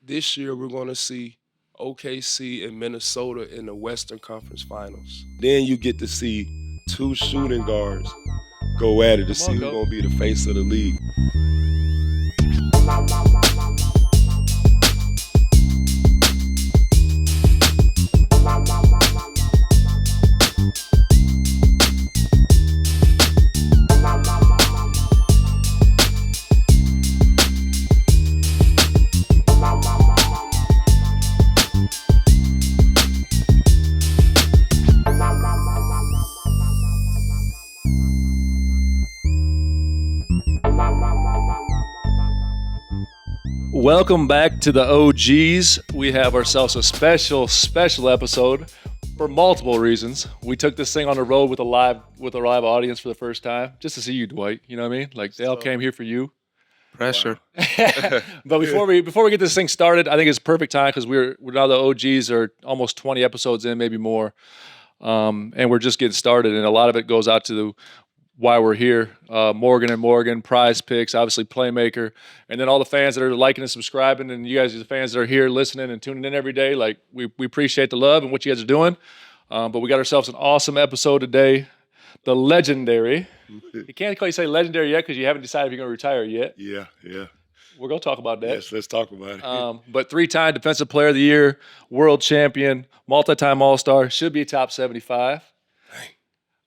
this year we're going to see OKC and Minnesota in the Western Conference Finals. Then you get to see two shooting guards go at it to see who's going to be the face of the league. Welcome back to the OGs. We have ourselves a special episode for multiple reasons. We took this thing on the road with a live audience for the first time, just to see you, Dwight. You know what I mean? Like they all came here for you. Pressure. But before we get this thing started, I think it's perfect time because we're now the OGs are almost 20 episodes in, maybe more, and we're just getting started. And a lot of it goes out to why we're here. Morgan and Morgan, Prize Picks, obviously Playmaker, and then all the fans that are liking and subscribing, and you guys are the fans that are here listening and tuning in every day. Like we appreciate the love and what you guys are doing. But we got ourselves an awesome episode today. The legendary. You can't quite say legendary yet because you haven't decided if you're going to retire yet. Yeah. We're going to talk about that. Yes, let's talk about it. But 3-time Defensive Player of the Year, World Champion, multi-time All-Star, should be top 75.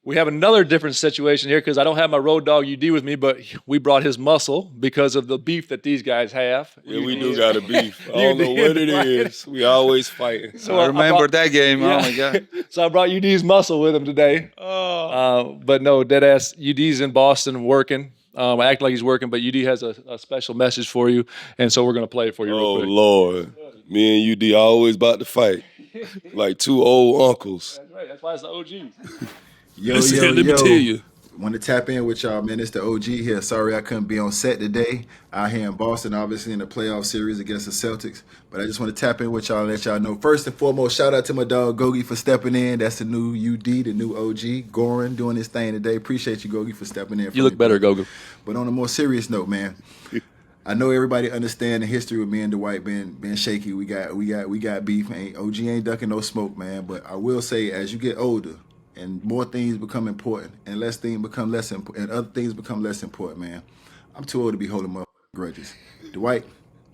We have another different situation here because I don't have my road dog UD with me, but we brought his muscle because of the beef that these guys have. Yeah, we do got a beef. I don't know what it is. We always fighting. So I remember that game. Yeah. Oh, my God. So I brought UD's muscle with him today. But no, deadass, UD's in Boston working. I act like he's working, but UD has a special message for you, and so we're going to play it for you real quick. Oh, Lord. Me and UD always about to fight. Like two old uncles. That's right. That's why it's the OG. Yo, Let me tell you. Want to tap in with y'all, man. It's the OG here. Sorry I couldn't be on set today. Out here in Boston, obviously in the playoff series against the Celtics. But I just want to tap in with y'all and let y'all know. First and foremost, shout out to my dog Gogi for stepping in. That's the new UD, the new OG. Goran doing his thing today. Appreciate you, Gogi, for stepping in. You look better, Gogo. But on a more serious note, man, I know everybody understand the history with me and Dwight being shaky. We got beef. OG ain't ducking no smoke, man. But I will say, as you get older, and more things become important, and less things become less important, and other things become less important, man. I'm too old to be holding my grudges. Dwight,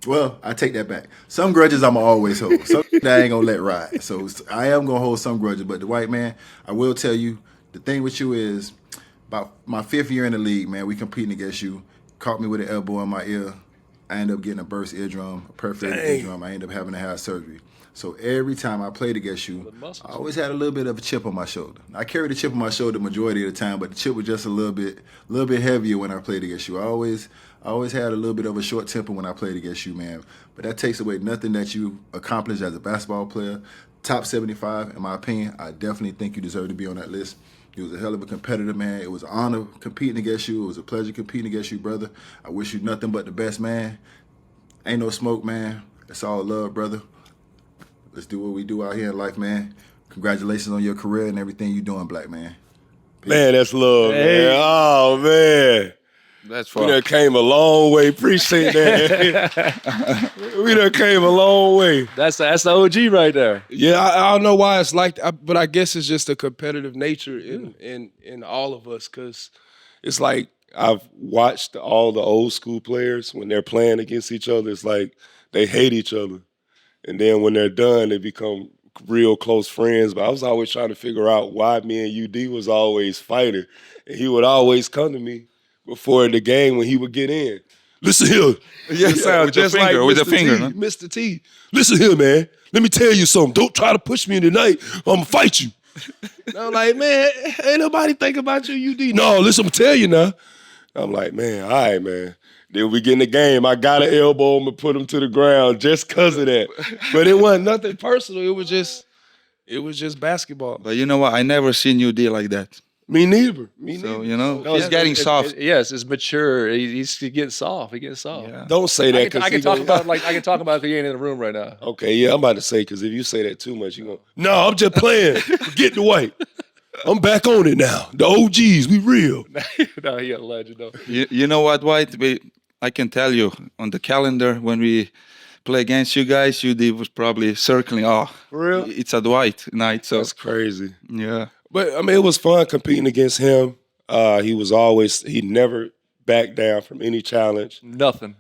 well, I take that back. Some grudges I'ma always hold. Some I ain't gonna let ride. So I am gonna hold some grudges. But Dwight, man, I will tell you, the thing with you is, about my 5th year in the league, man, we competing against you. Caught me with an elbow in my ear. I ended up getting a burst eardrum, a perforated eardrum. I ended up having to have surgery. So every time I played against you, I always had a little bit of a chip on my shoulder. I carried a chip on my shoulder the majority of the time, but the chip was just a little bit heavier when I played against you. I always had a little bit of a short temper when I played against you, man. But that takes away nothing that you accomplished as a basketball player. Top 75, in my opinion. I definitely think you deserve to be on that list. You was a hell of a competitor, man. It was an honor competing against you. It was a pleasure competing against you, brother. I wish you nothing but the best, man. Ain't no smoke, man. It's all love, brother. Let's do what we do out here in life, man. Congratulations on your career and everything you're doing, black man. Peace. Man, that's love, man. Oh, man. That's We fun. done came a long way. Appreciate that. We done came a long way. That's the OG right there. Yeah, I don't know why it's like that, but I guess it's just a competitive nature in all of us, because it's like I've watched all the old school players when they're playing against each other. It's like they hate each other. And then when they're done, they become real close friends. But I was always trying to figure out why me and UD was always fighting. And he would always come to me before the game when he would get in. Listen here. Yeah, It sounds with the just finger, like with the Mr. finger, T, huh? Mr. T. Listen here, man. Let me tell you something. Don't try to push me tonight. I'm going to fight you. And I'm like, man, ain't nobody think about you, UD. No, listen, I'm going to tell you now. I'm like, man, all right, man. Then we get in the game. I got an elbow him and put him to the ground just because of that. But it wasn't nothing personal. It was just basketball. But you know what? I never seen you deal like that. Me neither. So, you know, No, he's getting soft. Yes, it's mature. He's getting soft. He getting soft. Yeah. Don't say that. I can talk about it like I can talk about it because you ain't in the room right now. Okay, yeah, I'm about to say, because if you say that too much, you go, no, I'm just playing. Forget the white. I'm back on it now. The OGs, we real. No, he a legend though. You know what, Dwight? I can tell you on the calendar when we play against you guys, UD was probably circling. Oh, For real? it's a Dwight night. So That's crazy. yeah, But I mean, it was fun competing against him. He never backed down from any challenge. Nothing.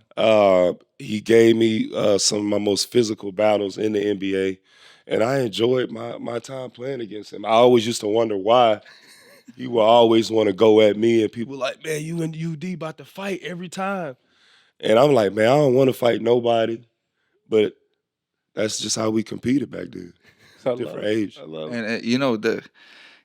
He gave me some of my most physical battles in the NBA, and I enjoyed my time playing against him. I always used to wonder why he would always want to go at me, and people like, man, you and UD about to fight every time. And I'm like, man, I don't want to fight nobody, but that's just how we competed back then. Different age. I love it. and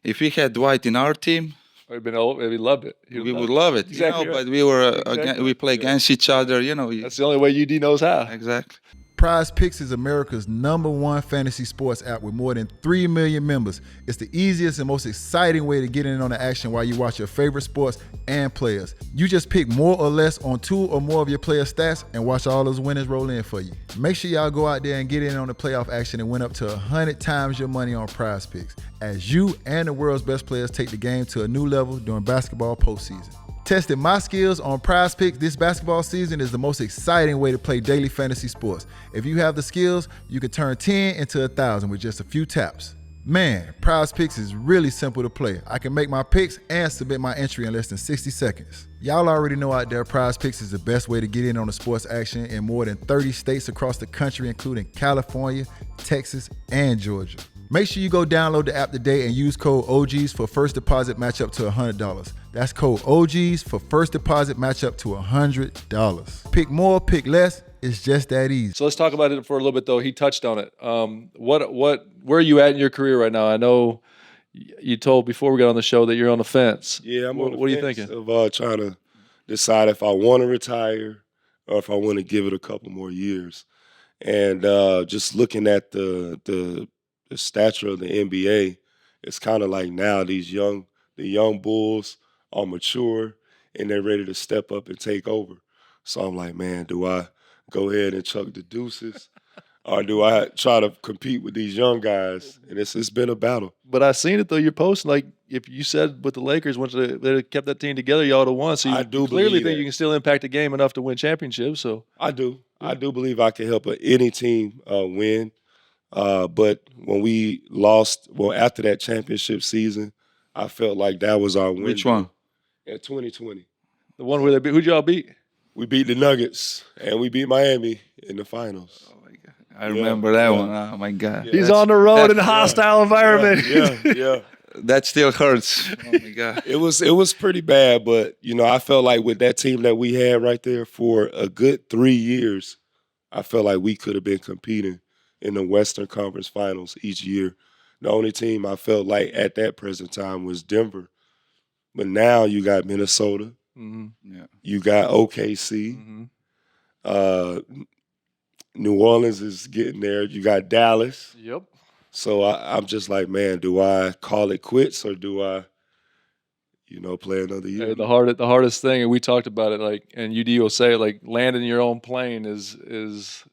if we had Dwight in our team, We've been old. We loved it. we would love it. Exactly right. But we were Exactly. we play against each other. That's the only way UD knows how. Exactly. Prize Picks is America's #1 fantasy sports app with more than 3 million members. It's the easiest and most exciting way to get in on the action while you watch your favorite sports and players. You just pick more or less on 2 or more of your player stats and watch all those winners roll in for you. Make sure y'all go out there and get in on the playoff action and win up to 100 times your money on Prize Picks as you and the world's best players take the game to a new level during basketball postseason. Testing my skills on Prize Picks this basketball season is the most exciting way to play daily fantasy sports. If you have the skills, you can turn 10 into 1,000 with just a few taps. Man, Prize Picks is really simple to play. I can make my picks and submit my entry in less than 60 seconds. Y'all already know out there Prize Picks is the best way to get in on the sports action in more than 30 states across the country, including California, Texas, and Georgia. Make sure you go download the app today and use code OGs for first deposit match up to $100. That's code OGs for first deposit match up to $100. Pick more, pick less. It's just that easy. So let's talk about it for a little bit, though. He touched on it. Where are you at in your career right now? I know you told before we got on the show that you're on the fence. Yeah, I'm on the What are you fence thinking? of trying to decide if I want to retire or if I want to give it a couple more years. And just looking at the stature of the NBA, it's kind of like now the young bulls are mature and they're ready to step up and take over. So I'm like, man, do I go ahead and chuck the deuces, or do I try to compete with these young guys? And it's been a battle. But I seen it though. You're posting like if you said with the Lakers once they kept that team together, y'all would have won. So you I do clearly believe think that. you can still impact the game enough to win championships. So I do believe I can help any team win. But when we lost, after that championship season, I felt like that was our win. Which one? At 2020. the one where who'd y'all beat? We beat the Nuggets and we beat Miami in the finals. Oh my God. I remember that yeah. one. Oh my God. Yeah. He's on the road in a hostile environment. Yeah. That still hurts. Oh my God. It was pretty bad, but I felt like with that team that we had right there for a good 3 years, I felt like we could have been competing in the Western Conference Finals each year. The only team I felt like at that present time was Denver. But now you got Minnesota, Yeah. you got OKC, Mm-hmm. New Orleans is getting there, you got Dallas. Yep. So I'm just like, man, do I call it quits or do I, play another year? Hey, the hardest thing, and we talked about it, like, and UD will say, like, landing your own plane is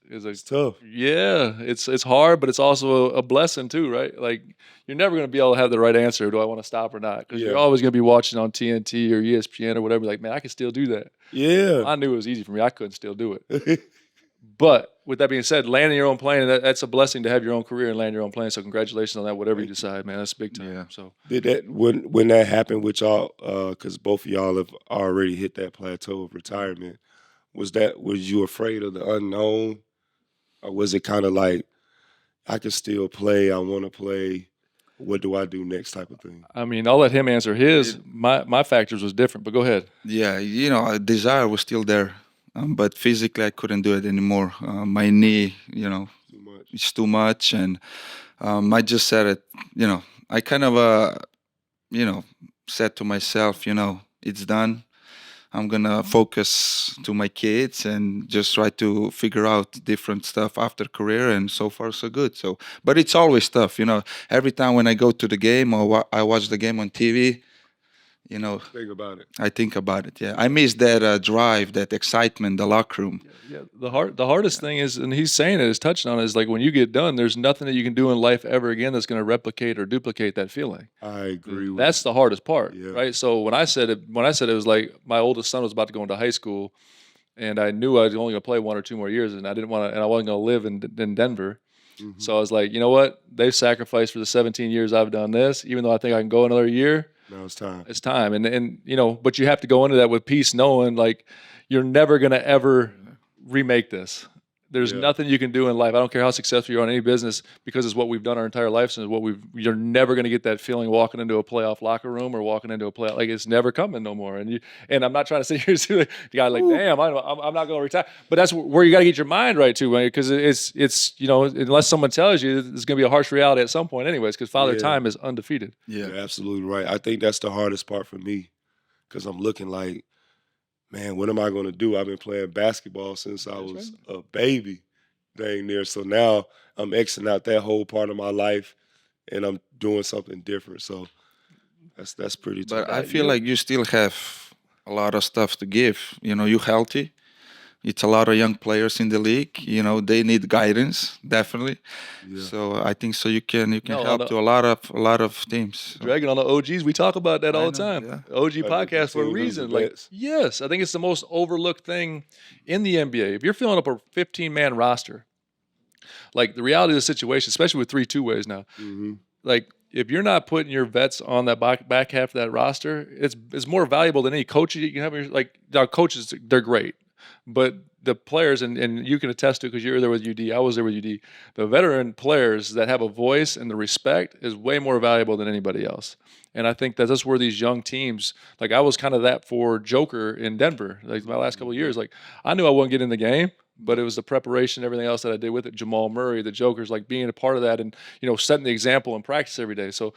It's tough. yeah, it's hard, but it's also a blessing too, right? Like, you're never going to be able to have the right answer. Do I want to stop or not? Because Yeah. you're always going to be watching on TNT or ESPN or whatever. Like, man, I can still do that. Yeah. I knew it was easy for me. I couldn't still do it. But with that being said, landing your own plane, that's a blessing to have your own career and land your own plane. So congratulations on that. Whatever you decide, man, that's big time. Yeah. So Did that when that happened with y'all? Because both of y'all have already hit that plateau of retirement. Was you afraid of the unknown, or was it kind of like I can still play? I want to play. What do I do next? Type of thing. I mean, I'll let him answer his. My factors was different, but go ahead. Yeah, desire was still there, but physically I couldn't do it anymore. My knee, Too much. it's too much, and I just said it. I kind of, said to myself, it's done. I'm gonna focus to my kids and just try to figure out different stuff after career, and so far so good. So, but it's always tough, Every time when I go to the game or I watch the game on TV, Think about it. I think about it. Yeah, I miss that drive, that excitement, the locker room. Yeah, the hardest thing is, and he's saying it, is touching on it, is like when you get done, there's nothing that you can do in life ever again that's going to replicate or duplicate that feeling. I agree. With That's the hardest part, Yeah. right? So when I said it was like my oldest son was about to go into high school, and I knew I was only going to play 1 or 2 more years, and I didn't want to, and I wasn't going to live in Denver. Mm-hmm. So I was like, you know what? They've sacrificed for the 17 years I've done this. Even though I think I can go another year, Now it's time. it's time. And you know, but you have to go into that with peace, knowing like you're never going to ever remake this. There's Yeah. nothing you can do in life. I don't care how successful you are in any business, because it's what we've done our entire lives, and it's what you're never going to get that feeling walking into a playoff locker room or walking into a playoff. Like, it's never coming no more. And I'm not trying to sit here and see the guy like, damn, I'm not going to retire. But that's where you got to get your mind right too, because it's you know, unless someone tells you, it's going to be a harsh reality at some point, anyways. Because Father Time is undefeated. Yeah, you're absolutely right. I think that's the hardest part for me, because I'm looking like, man, what am I going to do? I've been playing basketball since I was a baby, dang near. So now I'm exiting out that whole part of my life, and I'm doing something different. So that's pretty tough. But I feel like you still have a lot of stuff to give. You know, you're healthy. It's a lot of young players in the league. You know, they need guidance, definitely. Yeah. So I think so you can No, help to a lot of teams. So, Dragging on the OGs, we talk about that all the know, time. yeah. OG Like podcast for a the reason. vets. Like, yes, I think it's the most overlooked thing in the NBA. If you're filling up a 15-man roster, like the reality of the situation, especially with 3 two-ways now, Mm-hmm. like if you're not putting your vets on that back half of that roster, it's more valuable than any coach you can have. Like, our coaches, they're great, but the players, and you can attest to, because you were there with UD, I was there with UD, the veteran players that have a voice and the respect is way more valuable than anybody else. And I think that's where these young teams, like I was kind of that for Joker in Denver, like my last couple of years. Like, I knew I wouldn't get in the game, but it was the preparation, everything else that I did with it. Jamal Murray, the Jokers, like being a part of that, and you know, setting the example in practice every day. So,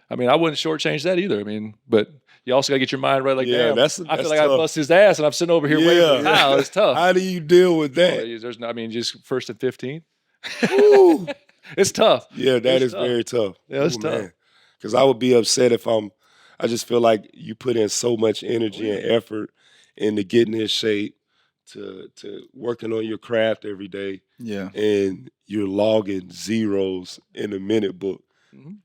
I mean, I wouldn't shortchange that either. I mean, but you also got to get your mind right. Like, Yeah, damn, that's I feel tough. like I bust his ass, and I'm sitting over here waiting for foul. It's tough. How do you deal with that? There's no, I mean, just 1st and 15. Ooh. It's tough. Yeah, that It's is tough. very tough. Yeah, it's tough. Because I would be upset if I just feel like you put in so much energy and effort into getting in shape, to working on your craft every day, Yeah. and you're logging zeros in a minute book.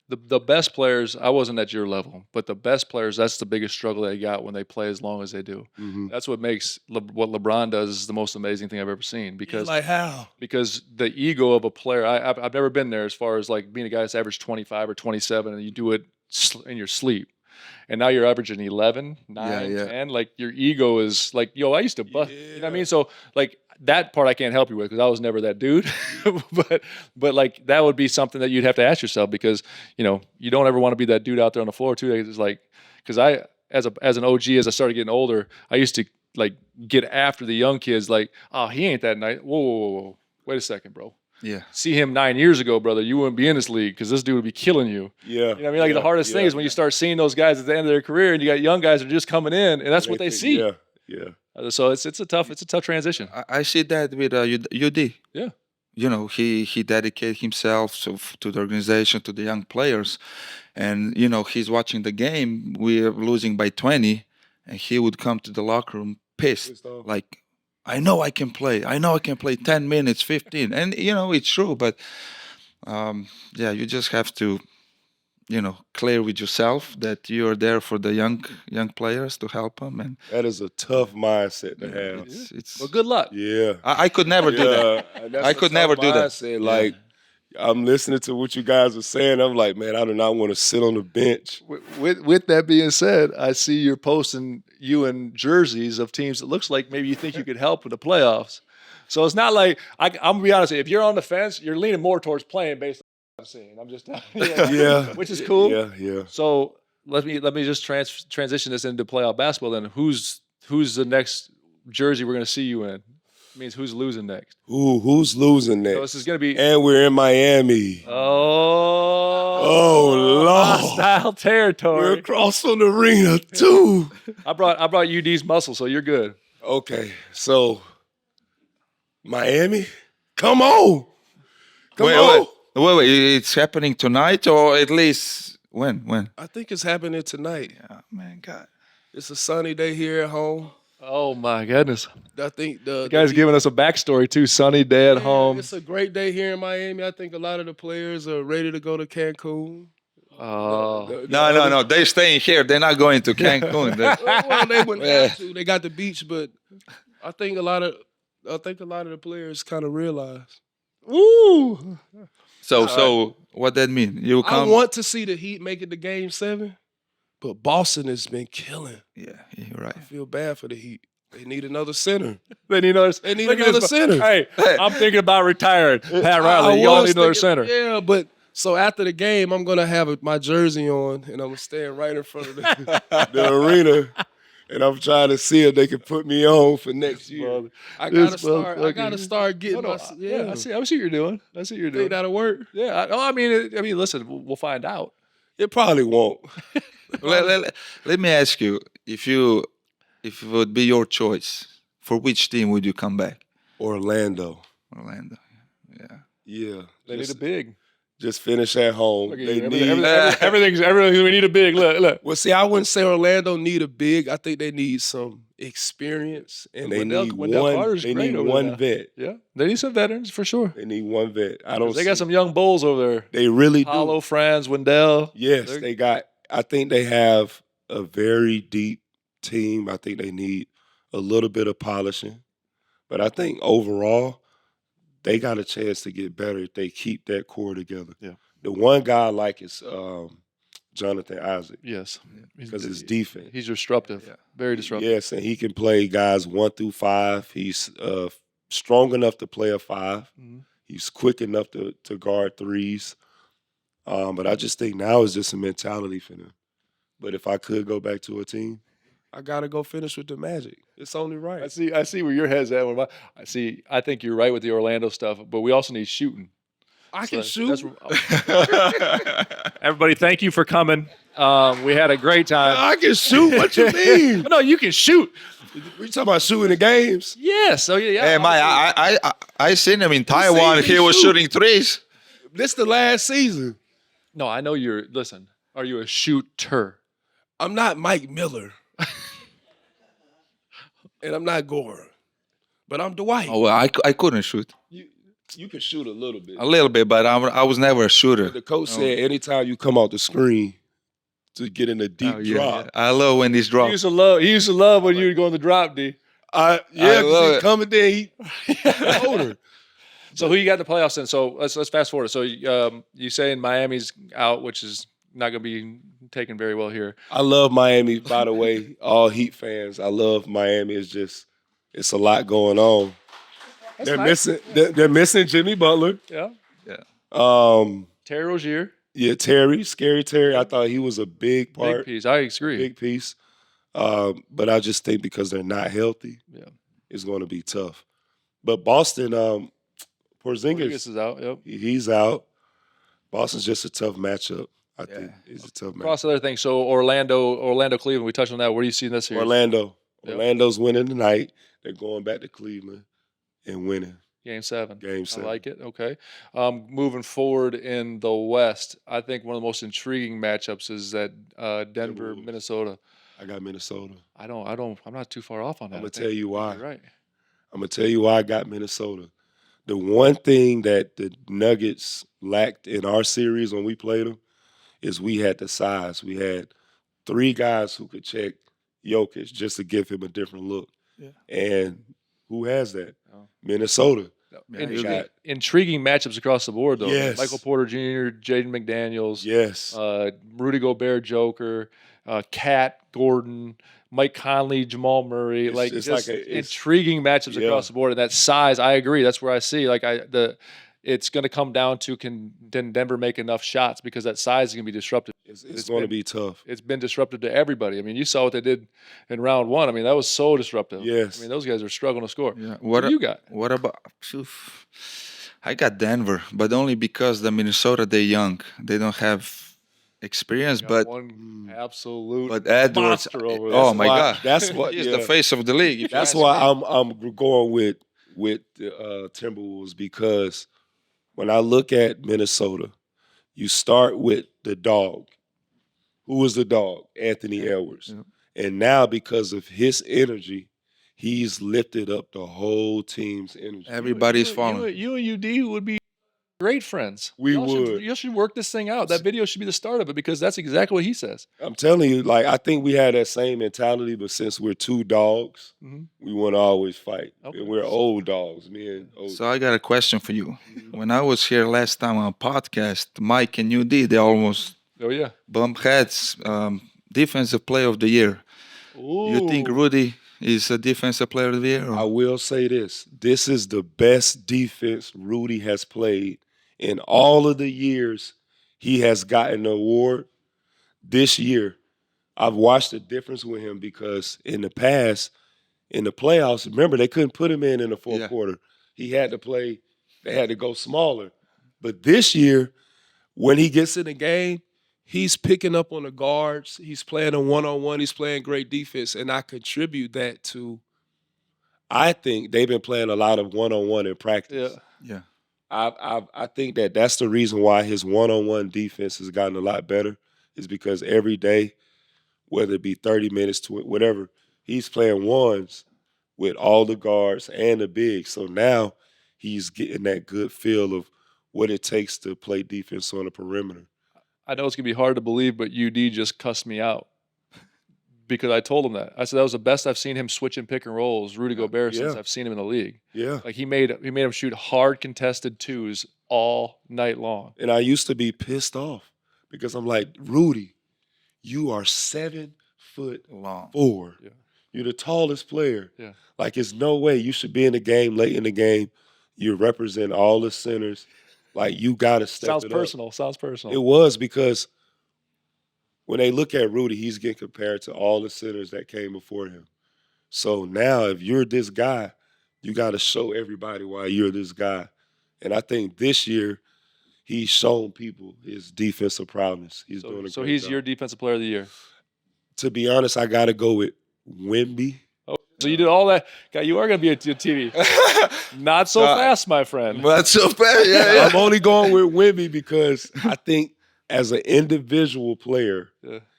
The best players, I wasn't at your level, but the best players, that's the biggest struggle they got when they play as long as they do. Mm-hmm. That's what makes what LeBron does is the most amazing thing I've ever seen. Because Like how? because the ego of a player, I've never been there as far as like being a guy that's averaged 25 or 27 and you do it in your sleep. And now you're averaging 11, 9, Yeah. 10. Like, your ego is like, yo, I used to bust. You know what I mean? So, like, that part I can't help you with because I was never that dude. but like, that would be something that you'd have to ask yourself, because, you know, you don't ever want to be that dude out there on the floor too. It's like, because I, as an OG, as I started getting older, I used to like get after the young kids. Like, oh, he ain't that nice. Whoa. Wait a second, bro. Yeah. See him 9 years ago, brother, you wouldn't be in this league because this dude would be killing you. Yeah. You know what I mean? Like, the hardest thing is when you start seeing those guys at the end of their career, and you got young guys that are just coming in, and that's what they see. Yeah. So it's a tough transition. I see that with UD. Yeah. You know, he dedicated himself to the organization, to the young players, and you know, he's watching the game. We're losing by 20, and he would come to the locker room pissed, like, I know I can play. I know I can play 10 minutes, 15. And, you know, it's true. But, yeah, you just have to, you know, clear with yourself that you're there for the young players to help them. And That is a tough mindset to have. it's Well, good luck. Yeah. I could never do that. I could never do that. Mindset. Like, I'm listening to what you guys are saying. I'm like, man, I do not want to sit on the bench. With that being said, I see you're posting you in jerseys of teams that looks like maybe you think you could help with the playoffs. So it's not like, I'm going to be honest, if you're on the fence, you're leaning more towards playing based on what I'm seeing. I'm just telling you. Yeah. Which is cool. Yeah. So let me just transition this into playoff basketball then. Who's the next jersey we're going to see you in? It means who's losing next. Ooh, who's losing next? So this is going to be... And we're in Miami. Oh, Lord. hostile territory. We're across from the arena, too. I brought UD's muscle, so you're good. Okay, so Miami? Come on. Come on. Wait, it's happening tonight, or at least when? I think it's happening tonight. Oh, man, God. It's a sunny day here at home. Oh, my goodness. I think The guy's giving us a backstory, too. Sunny day at home. It's a great day here in Miami. I think a lot of the players are ready to go to Cancun. Oh. No. They're staying here. They're not going to Cancun. Well, they wouldn't have to. They got the beach, but I think a lot of the players kind of realize. Woo! So what that mean? You I come? want to see the Heat make it to Game 7, but Boston has been killing. Yeah, you're right. I feel bad for the Heat. They need another center. They need another. They need look at another this- center. Hey, I'm thinking about retiring. Pat Riley, I y'all was need another thinking- center. Yeah, but so after the game, I'm gonna have my jersey on, and I'm gonna stand right in front of the arena, and I'm trying to see if they can put me on for next year. Brother. I This gotta start getting No, my. yeah, I see what you're doing. I see what you're doing. Think that'll work? Yeah, I mean, listen, we'll find out. It probably won't. Let me ask you, if it would be your choice, for which team would you come back? Orlando. Orlando. Yeah. Yeah. They need a big. Just finish at home. Look at They you. need. Everything's. We need a big. Look. Well, see, I wouldn't say Orlando need a big. I think they need some experience, and they need Wendell one. Carter's They great need over one there. vet. Yeah, they need some veterans for sure. They need one vet. I don't. They got some young bulls over there. They really do. Paulo, Franz, Wendell. Yes, They're- they got. I think they have a very deep team. I think they need a little bit of polishing, but I think overall they got a chance to get better if they keep that core together. Yeah. The one guy I like is Jonathan Isaac Yes, because his defense. He's disruptive. Yeah. Very disruptive. Yes, and he can play guys 1 through 5. He's strong enough to play a 5. Mhm. He's quick enough to guard threes. But I just think now is just a mentality for them. But if I could go back to a team, I gotta go finish with the Magic. It's only right. I see where your head's at. I think you're right with the Orlando stuff, but we also need shooting. I can So shoot. Everybody, thank you for coming. We had a great time. I can shoot. What you mean? No, you can shoot. We talking about shooting the games? Yes. So yeah. Hey, I seen him in Taiwan. me He was shoot. shooting threes. This the last season. No, I know you're. Listen, are you a shooter? I'm not Mike Miller. And I'm not Gore. But I'm Dwight. Oh, well, I couldn't shoot. You can shoot a little bit. A little bit, but I was never a shooter. The coach said anytime you come out the screen to get in a deep Oh, yeah, drop. yeah. I love when these He drops. used to love when you would go in the drop, D. Yeah, I love because he it. coming there, he older. So who you got in the playoffs in? So let's fast forward. So you saying Miami's out, which is not going to be taken very well here. I love Miami, by the way. All Heat fans, I love Miami. It's a lot going on. They're nice. missing. They're missing Jimmy Butler. Yeah. Terry Terry Rozier, Scary Terry. I thought he was a big part, big piece. I agree. big piece. But I just think because they're not healthy, Yeah. it's going to be tough. But Boston, Porzingis, Porzingis is out. Yep. he's out. Boston's just a tough matchup. I think it's a tough matchup. Across the other thing. So Orlando, Cleveland. We touched on that. Where do you see in this series? Orlando. Yep. Orlando's winning tonight. They're going back to Cleveland and winning Game 7. Game 7. I like it. Okay. Moving forward in the West, I think one of the most intriguing matchups is that Denver, Timberwolves. Minnesota. I got Minnesota. I'm not too far off on that. I'm I gonna think tell you why. You're right. I'm gonna tell you why I got Minnesota. The one thing that the Nuggets lacked in our series when we played them is we had the size. We had 3 guys who could check Jokic just to give him a different look. Yeah. And who has that? Oh. Minnesota. Yeah, They got- Intriguing matchups across the board, though. Yes. Michael Porter Jr., Jaden McDaniels, Yes. Rudy Gobert, Joker, Cat, Gordon, Mike Conley, Jamal Murray. It's- Like it's just like a- it's- intriguing matchups Yeah. across the board. And that size, I agree. That's where I see. It's going to come down to can Denver make enough shots, because that size is going to be disruptive. It's it's going to been- be tough. It's been disruptive to everybody. I mean, you saw what they did in round 1. I mean, that was so disruptive. Yes. I mean, those guys are struggling to score. Yeah. What do you got? What about? Oof. I got Denver, but only because the Minnesota, they're young. They don't have experience, Got but one absolute Edwards. monster over there. Oh my why- God, that's what- he's yeah. the face of the league. if you That's ask why me. I'm going with the Timberwolves, because when I look at Minnesota, you start with the dog. Who was the dog? Anthony Edwards. Yeah. And now because of his energy, he's lifted up the whole team's energy. Everybody's You falling. and UD would be great friends. We Y'all would. you should work this thing out. That video should be the start of it because that's exactly what he says. I'm telling you, like, I think we had that same mentality, but since we're two dogs, we want to always fight. Okay. And we're old dogs, man. So I got a question for you. When I was here last time on a podcast, Mike and UD, they almost Oh, yeah. bump heads. Defensive player of the year. You think Rudy is a defensive player of the year? I will say this. This is the best defense Rudy has played in all of the years he has gotten the award. This year, I've watched the difference with him because in the past, in the playoffs, remember, they couldn't put him in the fourth quarter. He had to play, they had to go smaller. But this year, when he gets in the game, he's picking up on the guards. He's playing a one-on-one. He's playing great defense. And I contribute that to, I think they've been playing a lot of one-on-one in practice. Yeah. I think that's the reason why his one-on-one defense has gotten a lot better is because every day, whether it be 30 minutes to whatever, he's playing ones with all the guards and the bigs. So now he's getting that good feel of what it takes to play defense on the perimeter. I know it's going to be hard to believe, but UD just cussed me out because I told him that. I said that was the best I've seen him switch and pick and rolls, Rudy Gobert, since I've seen him in the league. Yeah. Like he made him shoot hard contested twos all night long. And I used to be pissed off because I'm like, Rudy, you are 7'4". Yeah. You're the tallest player. Yeah. Like, it's no way you should be in the game, late in the game. You represent all the centers. Like, you got to step Sounds it personal. up. Sounds personal. It was because when they look at Rudy, he's getting compared to all the centers that came before him. So now if you're this guy, you got to show everybody why you're this guy. And I think this year he's shown people his defensive prowess. He's doing a great So he's job. your defensive player of the year. To be honest, I got to go with Wemby. Oh, so you did all that. God, you are going to be on TV. Not so fast, my friend. But so fast, yeah. I'm only going with Wemby because I think as an individual player,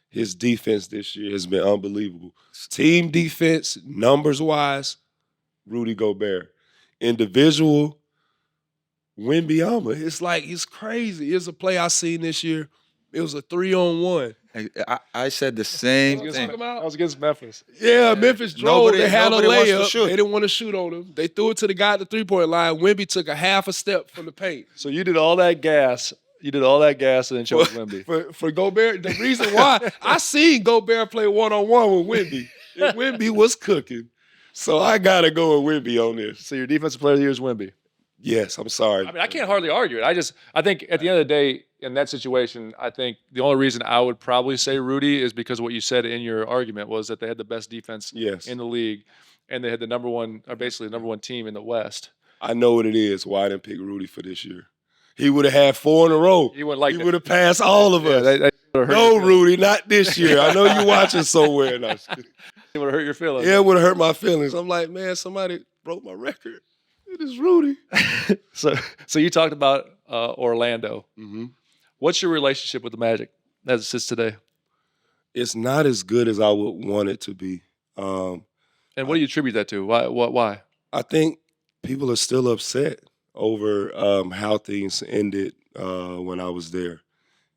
his defense this year has been unbelievable. Team defense, numbers-wise, Rudy Gobert. Individual, Wembyama. It's like, it's crazy. It's a play I seen this year. It was a 3-on-1. I said the same That thing. was against Memphis. Yeah, Memphis drove. They had a nobody wants to layup. shoot. They didn't want to shoot on him. They threw it to the guy at the three-point line. Wemby took a half a step from the paint. So you did all that gas. You did all that gas and then chose Wemby. For Gobert, the reason why I seen Gobert play one-on-one with Wemby, and Wemby was cooking. So I got to go with Wemby on this. So your defensive player of the year is Wemby. Yes, I'm sorry. I mean, I can't hardly argue it. I think at the end of the day, in that situation, I think the only reason I would probably say Rudy is because what you said in your argument was that they had the best defense in the league, and they had the number one team in the West. I know what it is why I didn't pick Rudy for this year. He would have had 4 in a row. He would have passed all of us. No, Rudy, not this year. I know you're watching somewhere. No, it would have hurt your feelings. Yeah, it would have hurt my feelings. I'm like, man, somebody broke my record. It is Rudy. So you talked about Orlando. Mm-hmm. What's your relationship with the Magic as it sits today? It's not as good as I would want it to be. And what do you attribute that to? Why? I think people are still upset over how things ended when I was there.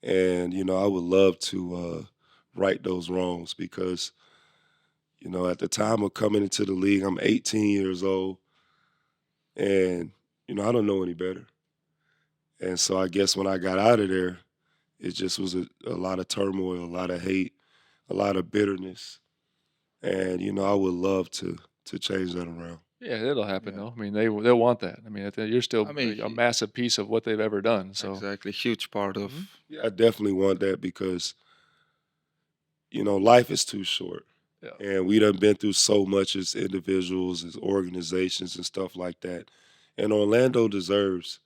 And, I would love to right those wrongs because, at the time of coming into the league, I'm 18 years old. And, I don't know any better. And so I guess when I got out of there, it just was a lot of turmoil, a lot of hate, a lot of bitterness. And, I would love to change that around. Yeah, it'll happen though. I mean, they'll want that. I mean, you're still a massive piece of what they've ever done. So Exactly, huge part of. Yeah, I definitely want that because, life is too short. Yeah. And we done been through so much as individuals, as organizations and stuff like that. And Orlando deserves,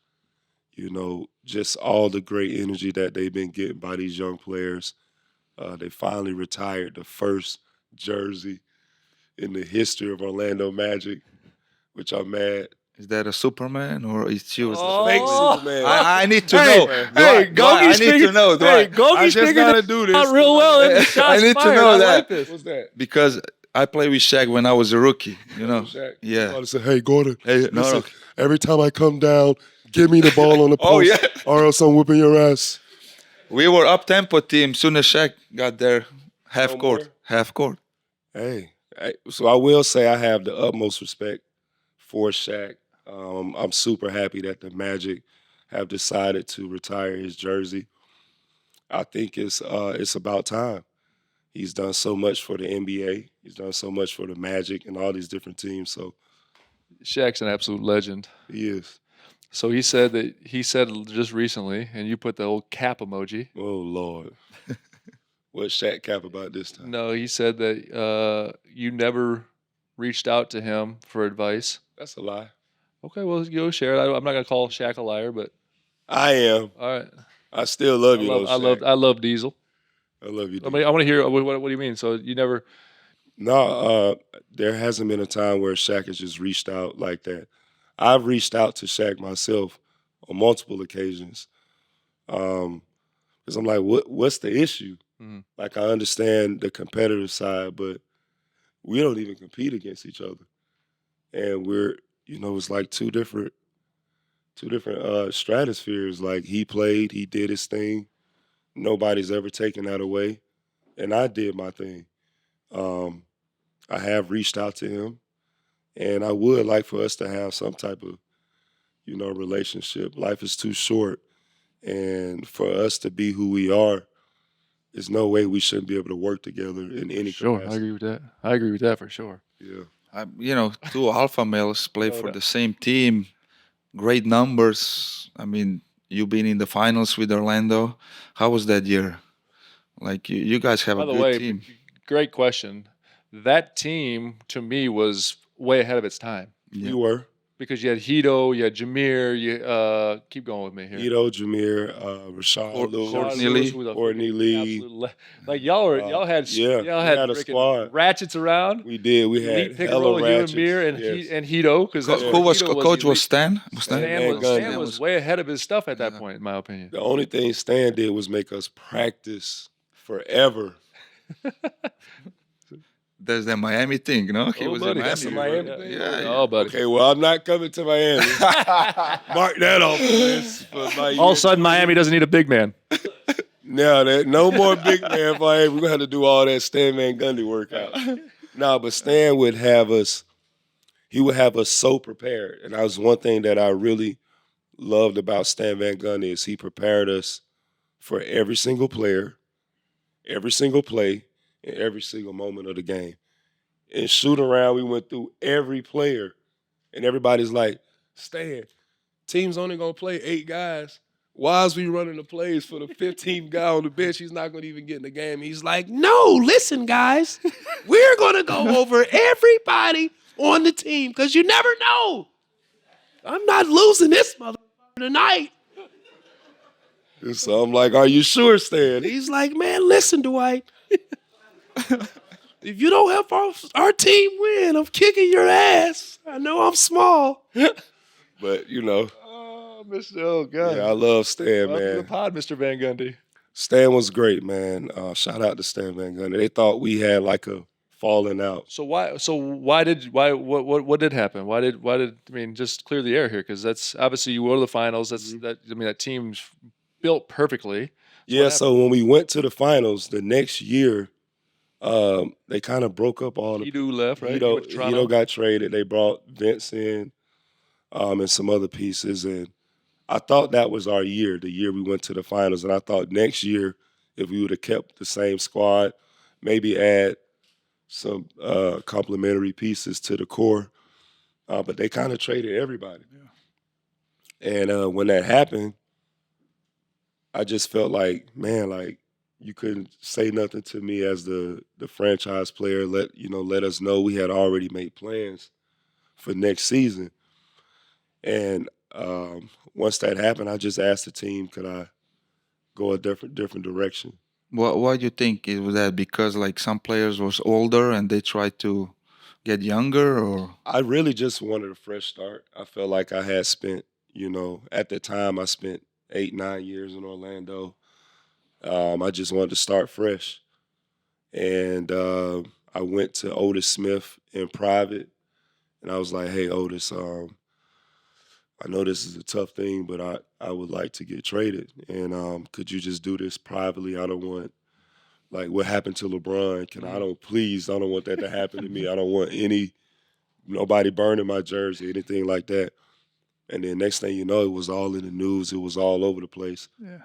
just all the great energy that they've been getting by these young players. They finally retired the first jersey in the history of Orlando Magic, which I'm mad. Is that a Superman or it's yours? Fake Superman. I need to know. I need to know. Gogi's just gotta do this. Not real well. I need to know that. What's that? Because I played with Shaq when I was a rookie. Shaq. Yeah. I said, hey, Gordon. Hey, listen, every time I come down, Give me the ball on the post, Oh, yeah. or else I'm whipping your ass. We were up-tempo team. Soon as Shaq got there, half No court. more? Half court. Hey, so I will say I have the utmost respect for Shaq. I'm super happy that the Magic have decided to retire his jersey. I think it's about time. He's done so much for the NBA. He's done so much for the Magic and all these different teams. So Shaq's an absolute legend. he is. So he said just recently, and you put the old cap emoji. Oh Lord, what's Shaq cap about this time? No, he said that you never reached out to him for advice. That's a lie. Okay, well, you share it. I'm not gonna call Shaq a liar, but I am. all right. I still love you, though, I Shaq. love Diesel. I love you. I want to hear what do you mean? So you never? No, there hasn't been a time where Shaq has just reached out like that. I've reached out to Shaq myself on multiple occasions, because I'm like, what's the issue? Mhm. Like, I understand the competitive side, but we don't even compete against each other, and we're, it's like two different stratospheres. Like, he played, he did his thing. Nobody's ever taken that away, and I did my thing. I have reached out to him, and I would like for us to have some type of, relationship. Life is too short, and for us to be who we are, there's no way we shouldn't be able to work together in any Sure, I capacity. agree with that. I agree with that for sure. Yeah. Two alpha males play for the same team. Great numbers. I mean, you been in the finals with Orlando. How was that year? Like, you guys have By a the good way, team. great question. That team to me was way ahead of its time We were. because you had Hito, you had Jameer. You keep going with me here. Ito, Jameer, Rashad Lewis, Courtney Lee. Courtney Lee. Like y'all had we had a freaking squad. ratchets around. We did. We had Elite pick and hella roll, you and ratchets. Mir and Yes. and Hito because Who was coach? Was elite. Stan? Stan was way ahead of his stuff at that point, in my opinion. The only thing Stan did was make us practice forever. That's the Miami thing, no? He was buddy, in that's Miami. the Miami thing? Yeah. Oh, buddy. Okay, well, I'm not coming to Miami. Mark that off the list. For my All of year a sudden, 20. Miami doesn't need a big man. Now, no more big man Miami. We're going to have to do all that Stan Van Gundy workout. No, but Stan would have us, he would have us so prepared. And that was one thing that I really loved about Stan Van Gundy is he prepared us for every single player, every single play, and every single moment of the game. And shoot around, we went through every player. And everybody's like, Stan, team's only going to play 8 guys. Why is we running the plays for the 15th guy on the bench? He's not going to even get in the game. He's like, no, listen, guys. We're going to go over everybody on the team because you never know. I'm not losing this motherfucker tonight. And so I'm like, are you sure, Stan? He's like, man, listen, Dwight. If you don't help our team win, I'm kicking your ass. I know I'm small. But, Oh, God. yeah, I love Stan, Welcome to the man. pod, Mr. Van Gundy. Stan was great, man. Shout out to Stan Van Gundy. They thought we had like a falling out. So what did happen? Why did I mean, just clear the air here, because that's obviously you go to the finals. That team's built perfectly. Yeah, so when we went to the finals the next year, they kind of broke up all the Edu left, right? He went to Toronto. Hito got traded. They brought Vince in and some other pieces. And I thought that was our year, the year we went to the finals. And I thought next year, if we would have kept the same squad, maybe add some complementary pieces to the core. But they kind of traded everybody. Yeah. And when that happened, I just felt like, man, like you couldn't say nothing to me as the franchise player. Let us know we had already made plans for next season. And once that happened, I just asked the team, could I go a different direction? Why do you think it was that? Because like some players was older and they tried to get younger, or I really just wanted a fresh start. I felt like I had spent, at the time I spent 8-9 years in Orlando. I just wanted to start fresh. And I went to Otis Smith in private, and I was like, hey, Otis, I know this is a tough thing, but I would like to get traded. And could you just do this privately? I don't want like what happened to LeBron. I don't want that to happen to me. I don't want nobody burning my jersey, anything like that. And then next thing you know, it was all in the news. It was all over the place. Yeah.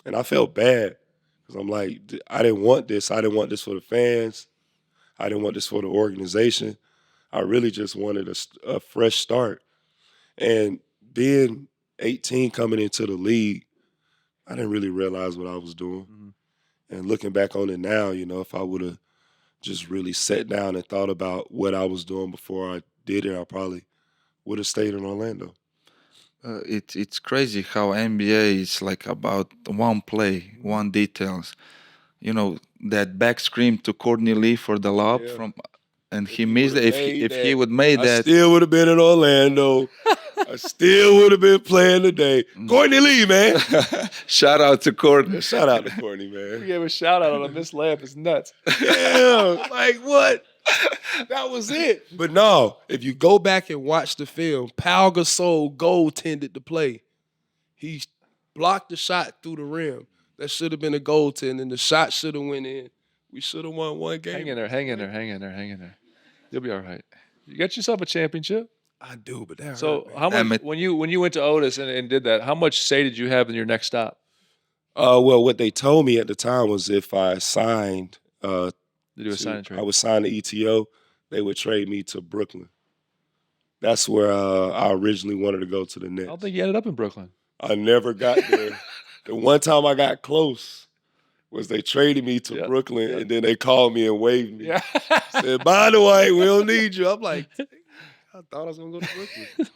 And I felt bad because I'm like, I didn't want this. I didn't want this for the fans. I didn't want this for the organization. I really just wanted a fresh start. And being 18 coming into the league, I didn't really realize what I was doing. Mm-hmm. And looking back on it now, if I would have just really sat down and thought about what I was doing before I did it, I probably would have stayed in Orlando. It's crazy how NBA is like about one play, one details. That back screen to Courtney Lee for the lob Yeah. and he missed it. If he would made I that, still would have been in Orlando. I still would have been playing today. Courtney Lee, man. shout out to Courtney. Shout out to Courtney, We man. gave a shout out on a missed layup. It's nuts. Yeah, like what? That was it. But no, if you go back and watch the film, Pau Gasol goaltended the play. He blocked the shot through the rim. That should have been a goaltend, and the shot should have went in. We should have won one game. Hang in there. You'll be all right. You got yourself a championship. I do, but that So hurt, man. how much when you went to Otis and did that? How much say did you have in your next stop? Well, what they told me at the time was if I signed, To do a sign and trade. I would sign the ETO, they would trade me to Brooklyn. That's where I originally wanted to go to the I Nets. don't think you ended up in Brooklyn. I never got there. The one time I got close was they traded me to Brooklyn, and then they called me and waved me. Yeah. Said, bye, Dwight, we don't need you. I'm like, I thought I was going to go to Brooklyn.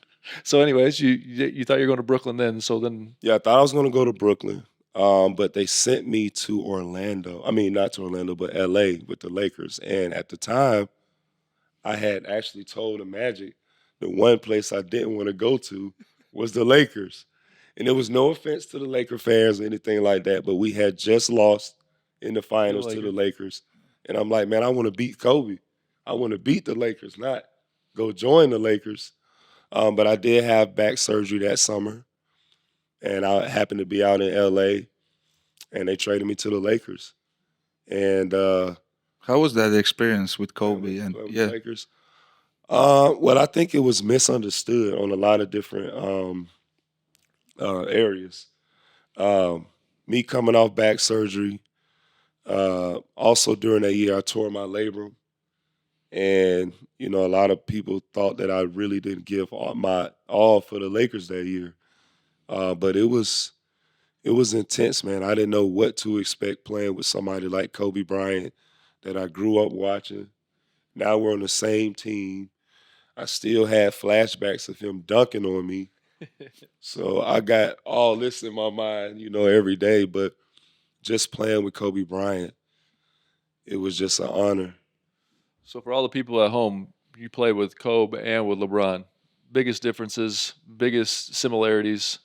So, anyways, you thought you were going to Brooklyn then. So then, Yeah, I thought I was going to go to Brooklyn, but they sent me to Orlando. I mean, not to Orlando, but L.A. with the Lakers. And at the time, I had actually told the Magic the one place I didn't want to go to was the Lakers. And there was no offense to the Laker fans or anything like that, but we had just lost in the finals to the Lakers. And I'm like, man, I want to beat Kobe. I want to beat the Lakers, not go join the Lakers. But I did have back surgery that summer, and I happened to be out in L.A., and they traded me to the Lakers. And How was that experience with Kobe? And with yeah, Lakers. Well, I think it was misunderstood on a lot of different areas. Me coming off back surgery. Also during that year, I tore my labrum. And, a lot of people thought that I really didn't give my all for the Lakers that year. But it was intense, man. I didn't know what to expect playing with somebody like Kobe Bryant that I grew up watching. Now we're on the same team. I still had flashbacks of him dunking on me. So I got all this in my mind, every day. But just playing with Kobe Bryant, it was just an honor. So for all the people at home, you play with Kobe and with LeBron. Biggest differences, biggest similarities.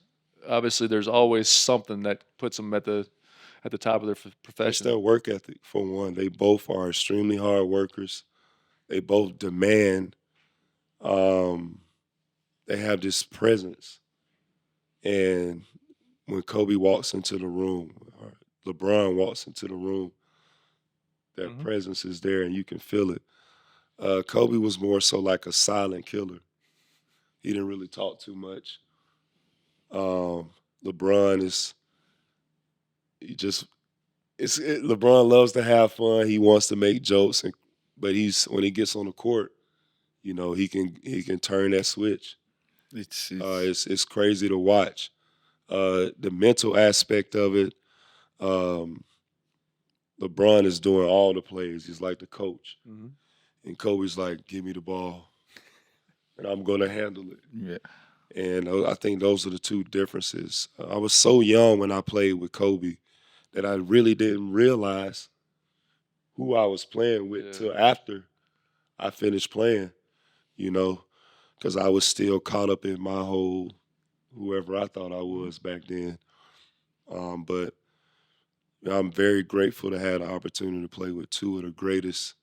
Obviously, there's always something that puts them at the top of their It's profession. their work ethic, for one. They both are extremely hard workers. They both demand. They have this presence. And when Kobe walks into the room, or LeBron walks into the room, that presence is there and you can feel it. Kobe was more so like a silent killer. He didn't really talk too much. LeBron LeBron loves to have fun. He wants to make jokes, but when he gets on the court, he can turn that switch. It's crazy to watch. The mental aspect of it. LeBron is doing all the plays. He's like the coach. Mm-hmm. And Kobe's like, give me the ball, and I'm going to handle it. yeah. And I think those are the two differences. I was so young when I played with Kobe that I really didn't realize who I was playing with till after I finished playing, because I was still caught up in my whole whoever I thought I was back then. But I'm very grateful to have the opportunity to play with two of the greatest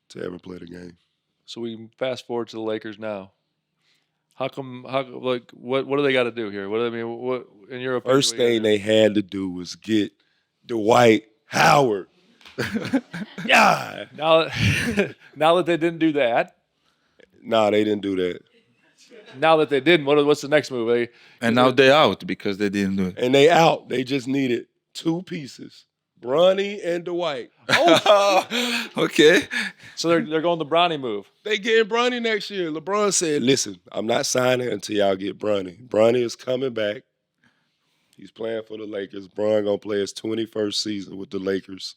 to ever play the game. So we fast forward to the Lakers now. How come? What do they got to do here? What do they mean? What in your opinion? First thing they had to do was get Dwight Howard. Yeah. now that they didn't do that, Nah, they didn't do that. now that they didn't, what's the next move? And now they out because they didn't do it. And they out. They just needed 2 pieces. Bronny and Dwight. Okay. So they're going the Bronny move. They getting Bronny next year. LeBron said, listen, I'm not signing until y'all get Bronny. Bronny is coming back. He's playing for the Lakers. Bron going to play his 21st season with the Lakers.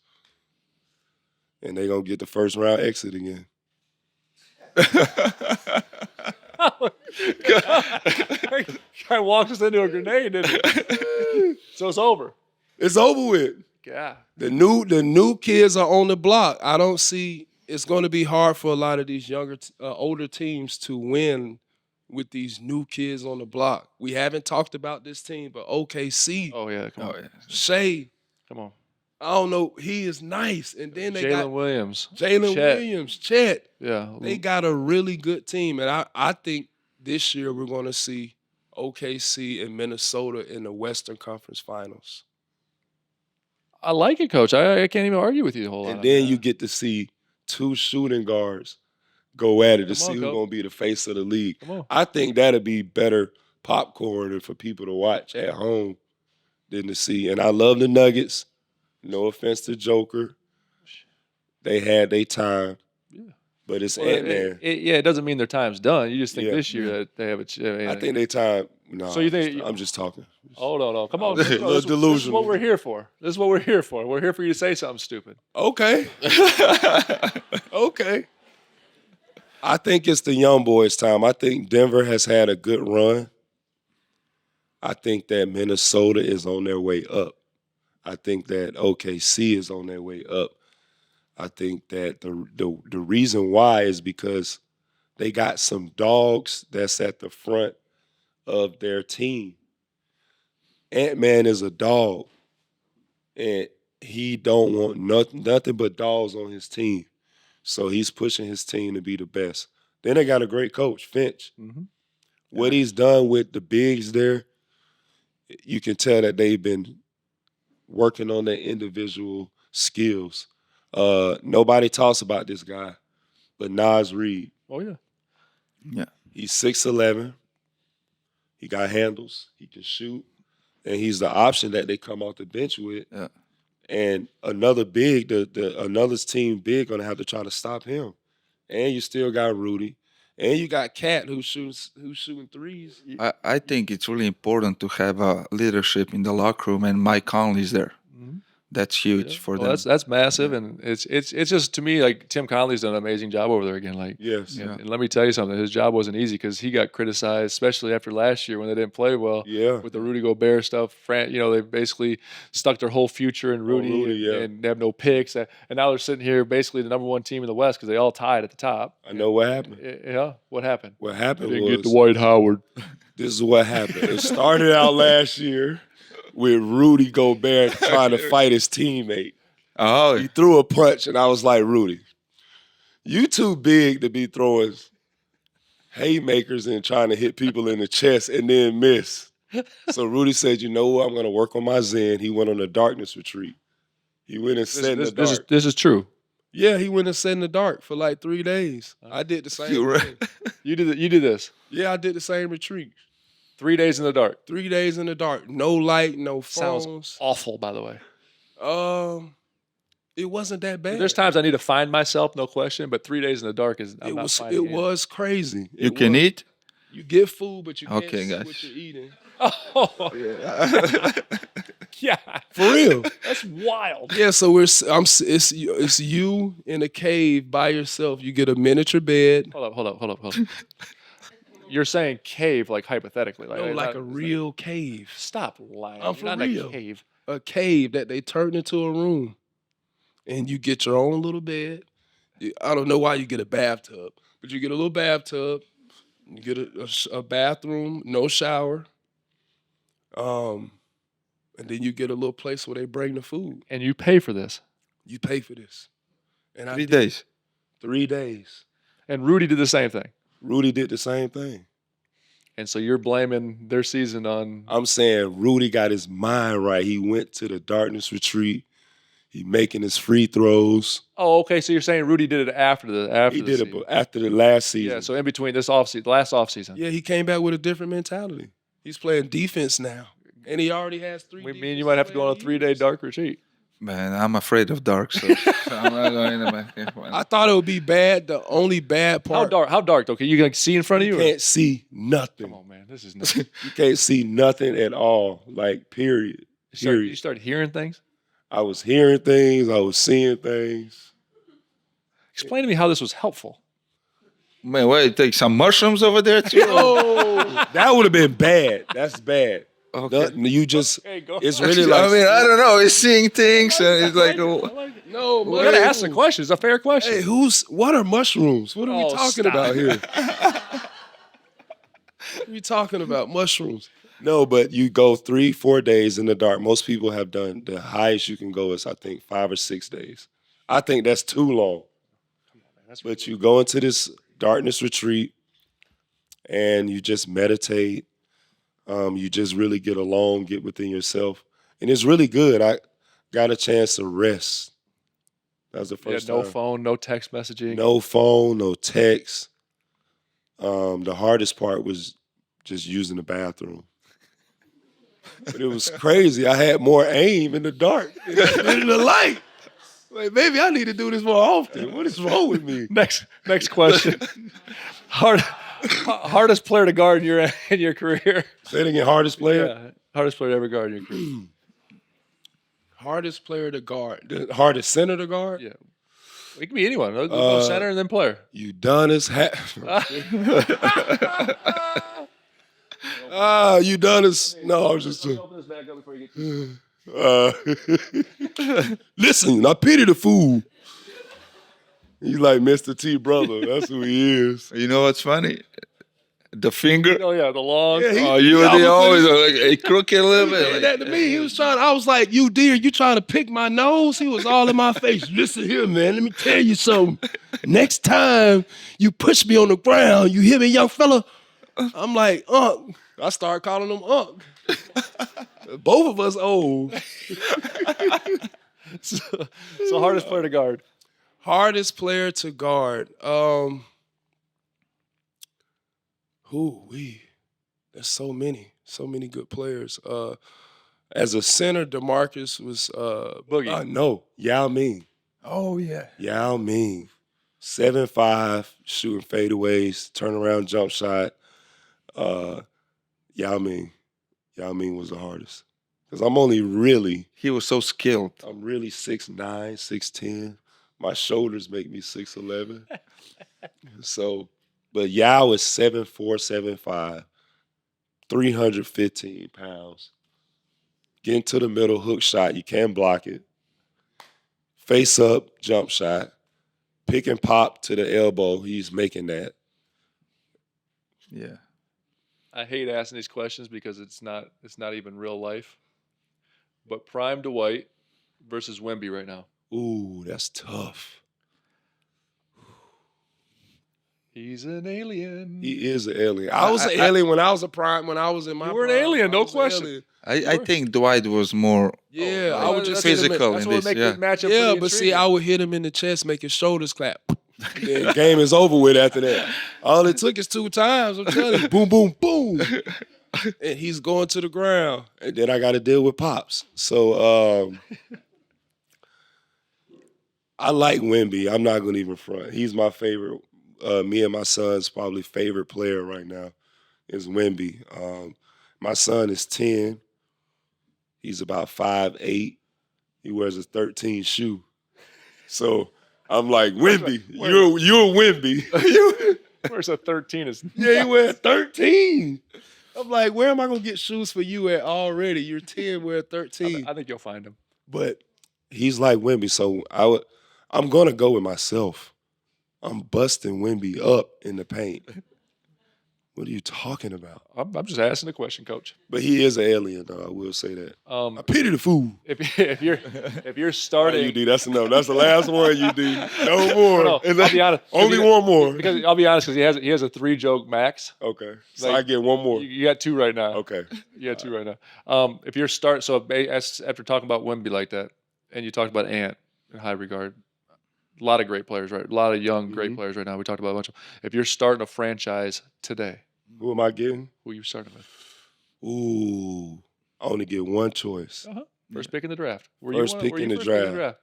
And they going to get the first round exit again. Guy walks us into a grenade, didn't he? So it's over. It's over with. Yeah. The new kids are on the block. I don't see it's going to be hard for a lot of these older teams to win with these new kids on the block. We haven't talked about this team, but OKC, Oh yeah. Come on. Shea, Come on. I don't know, he is nice. And then they Jalen got Williams. Jalen Chet. Williams, Chet. Yeah. They got a really good team, and I think this year we're going to see OKC and Minnesota in the Western Conference Finals. I like it, Coach. I can't even argue with you a whole lot. And on then that. you get to see 2 shooting guards go at it to Come see on, who's Coach. going to be the face of the league. Come on. I think that'd be better popcorn and for people to watch at home than to see. And I love the Nuggets. No offense to Joker. They had their time. Yeah. But it's Well, Ant-Man. it doesn't mean their time's done. You just think Yeah. this year that they have a. I think they time. No, So you think- I'm just talking. Oh no! Come on, A little this is delusional. what we're here for. This is what we're here for. We're here for you to say something stupid. Okay. Okay. I think it's the young boys' time. I think Denver has had a good run. I think that Minnesota is on their way up. I think that OKC is on their way up. I think that the reason why is because they got some dogs that's at the front of their team. Ant-Man is a dog, and he don't want nothing but dogs on his team. So he's pushing his team to be the best. Then they got a great coach, Finch. Mhm. What he's done with the bigs there, you can tell that they've been working on their individual skills. Nobody talks about this guy, but Nas Reed. Oh yeah. Yeah. He's 6'11". He got handles. He can shoot. And he's the option that they come off the bench with. Yeah. And another big, another team big gonna have to try to stop him. And you still got Rudy. And you got Cat who's shooting threes. I think it's really important to have leadership in the locker room, and Mike Conley's there. Mhm. That's huge for Well, them. that's massive, and it's just to me like Tim Conley's done an amazing job over there again. Like, Yes. Yeah. and let me tell you something, his job wasn't easy because he got criticized, especially after last year when they didn't play well. Yeah. With the Rudy Gobert stuff, they basically stuck their whole future in Rudy, Rudy, yeah. and they have no picks, and now they're sitting here basically the number 1 team in the West because they all tied at the top. I know what happened. Yeah, what happened? What happened They was didn't get Dwight Howard. this is what happened. It started out last year with Rudy Gobert trying to fight his teammate. Oh, He threw a punch, and I was like, Rudy, you too big to be throwing haymakers and trying to hit people in the chest and then miss. So Rudy said, you know what, I'm going to work on my zen. He went on a darkness retreat. He went and sat in the dark. This is true. Yeah, he went and sat in the dark for like 3 days. I did the same You're thing. You did this. Yeah, I did the same retreat. 3 days in the dark. 3 days in the dark. No light, no phones. Sounds awful, by the way. It wasn't that bad. There's times I need to find myself, no question, but 3 days in the dark is I'm it not was finding it anything. was crazy. you It can was. eat? You get food, but you can't Okay, see guys. what you're eating. Oh, yeah. For real. That's wild. Yeah, so it's you in a cave by yourself. You get a miniature bed, Hold up. You're saying cave like hypothetically. like not- a real cave. Stop lying. I'm You're for not real. in a cave. A cave that they turned into a room. And you get your own little bed. I don't know why you get a bathtub, but you get a little bathtub. You get a bathroom, no shower. And then you get a little place where they bring the food. And you pay for this. You pay for this. And 3 did days. 3 days. And Rudy did the same thing. Rudy did the same thing. And so you're blaming their season on. I'm saying Rudy got his mind right. He went to the darkness retreat. He making his free throws. Oh, okay. So you're saying Rudy did it after the He did season. it after the last season. Yeah. So in between this offseason, the last offseason. Yeah, he came back with a different mentality. He's playing defense now, and he already has 3. Me and you might have to go on a 3-day dark retreat. Man, I'm afraid of dark, so I'm not going to back. I thought it would be bad. The only bad part. How dark? Okay, you can see in front of you. You can't see nothing. Come on, man. This is nothing. You can't see nothing at all. Like period. You start hearing things. I was hearing things. I was seeing things. Explain to me how this was helpful. Man, what, you take some mushrooms over there too? Oh, that would have been bad. That's bad. Okay. You just. Okay, go. It's really like. I mean, I don't know. It's seeing things, and it's like, no. You gotta ask the question. It's a fair question. Hey, what are mushrooms? What are we talking about here? What are we talking about? Mushrooms. No, but you go 3-4 days in the dark. Most people have done the highest you can go is I think 5 or 6 days. I think that's too long. But you go into this darkness retreat and you just meditate. You just really get alone, get within yourself. And it's really good. I got a chance to rest. That was the first time. No phone, no text messaging. No phone, no text. The hardest part was just using the bathroom. But it was crazy. I had more aim in the dark than in the light. Like, maybe I need to do this more often. What is wrong with me? Next question. Hardest player to guard in your career. Say it again. Hardest player? Yeah, hardest player to ever guard in your career. Hardest player to guard. The hardest center to guard? Yeah. It can be anyone. Go center and then player. You done as you done as no, I was just Open this back up before you get listen, I pity the fool. He's like Mr. T brother. That's who he is. you know what's funny? The finger. Oh yeah, the long. Yeah, You were I always was like a crooked a little He did bit. that to me. He was trying. I was like, "You dear, you trying to pick my nose?" He was all in my face. Listen here, man. Let me tell you something. Next time you push me on the ground, you hear me, young fella? I'm like, Unc. I start calling him Unc. Both of us old. So hardest player to guard. Hardest player to guard. There's so many good players. As a center, DeMarcus was Boogie. No, Yao Ming. Oh yeah. Yao Ming. 7'5", shooting fadeaways, turnaround jump shot. Yao Ming. Yao Ming was the hardest. Because He was so skilled. I'm really 6'9", 6'10". My shoulders make me 6'11". So, but Yao is 7'4", 7'5", 315 pounds. Get into the middle, hook shot. You can't block it. Face up, jump shot. Pick and pop to the elbow. He's making that. Yeah. I hate asking these questions because it's not even real life. But prime Dwight versus Wemby right now. Ooh, that's tough. He's an alien. He is an alien. I was an alien when I was a prime. When I was in my You were an prime, alien, I no was an question. alien. I think Dwight was more Yeah, Oh, I would just that's hit him physical That's in what this. make Yeah. the matchup Yeah, pretty but see, intriguing. I would hit him in the chest, make his shoulders clap. Then game is over with after that. All it took is 2 times. I'm telling you, boom, boom, boom, and he's going to the ground. And then I got to deal with pops. So I like Wemby. I'm not going to even front. He's my favorite. Me and my son's probably favorite player right now is Wemby. My son is 10. He's about 5'8". He wears a 13 shoe. So I'm like, Wemby, you're Wemby. Where's a 13 is? Yeah, he wears 13. I'm like, where am I going to get shoes for you at already? You're 10, wear 13. I think you'll find him. But he's like Wemby, so I'm going to go with myself. I'm busting Wemby up in the paint. What are you talking about? I'm just asking a question, Coach. But he is an alien, though. I will say that. I pity the fool. If you're starting, You D, that's enough. That's the last one, you D. No more. No, I'll be honest. Only one more. Because I'll be honest, because he has a 3-joke max. Okay, so Like, I get one more. You got 2 right now. Okay. You got 2 right now. If you're after talking about Wemby like that, and you talked about Ant in high regard, a lot of great players, right? A lot of young great players right now. We talked about a bunch of. If you're starting a franchise today, Who am I getting? who are you starting with? Ooh, I only get one choice. First pick in the draft. First pick in the draft.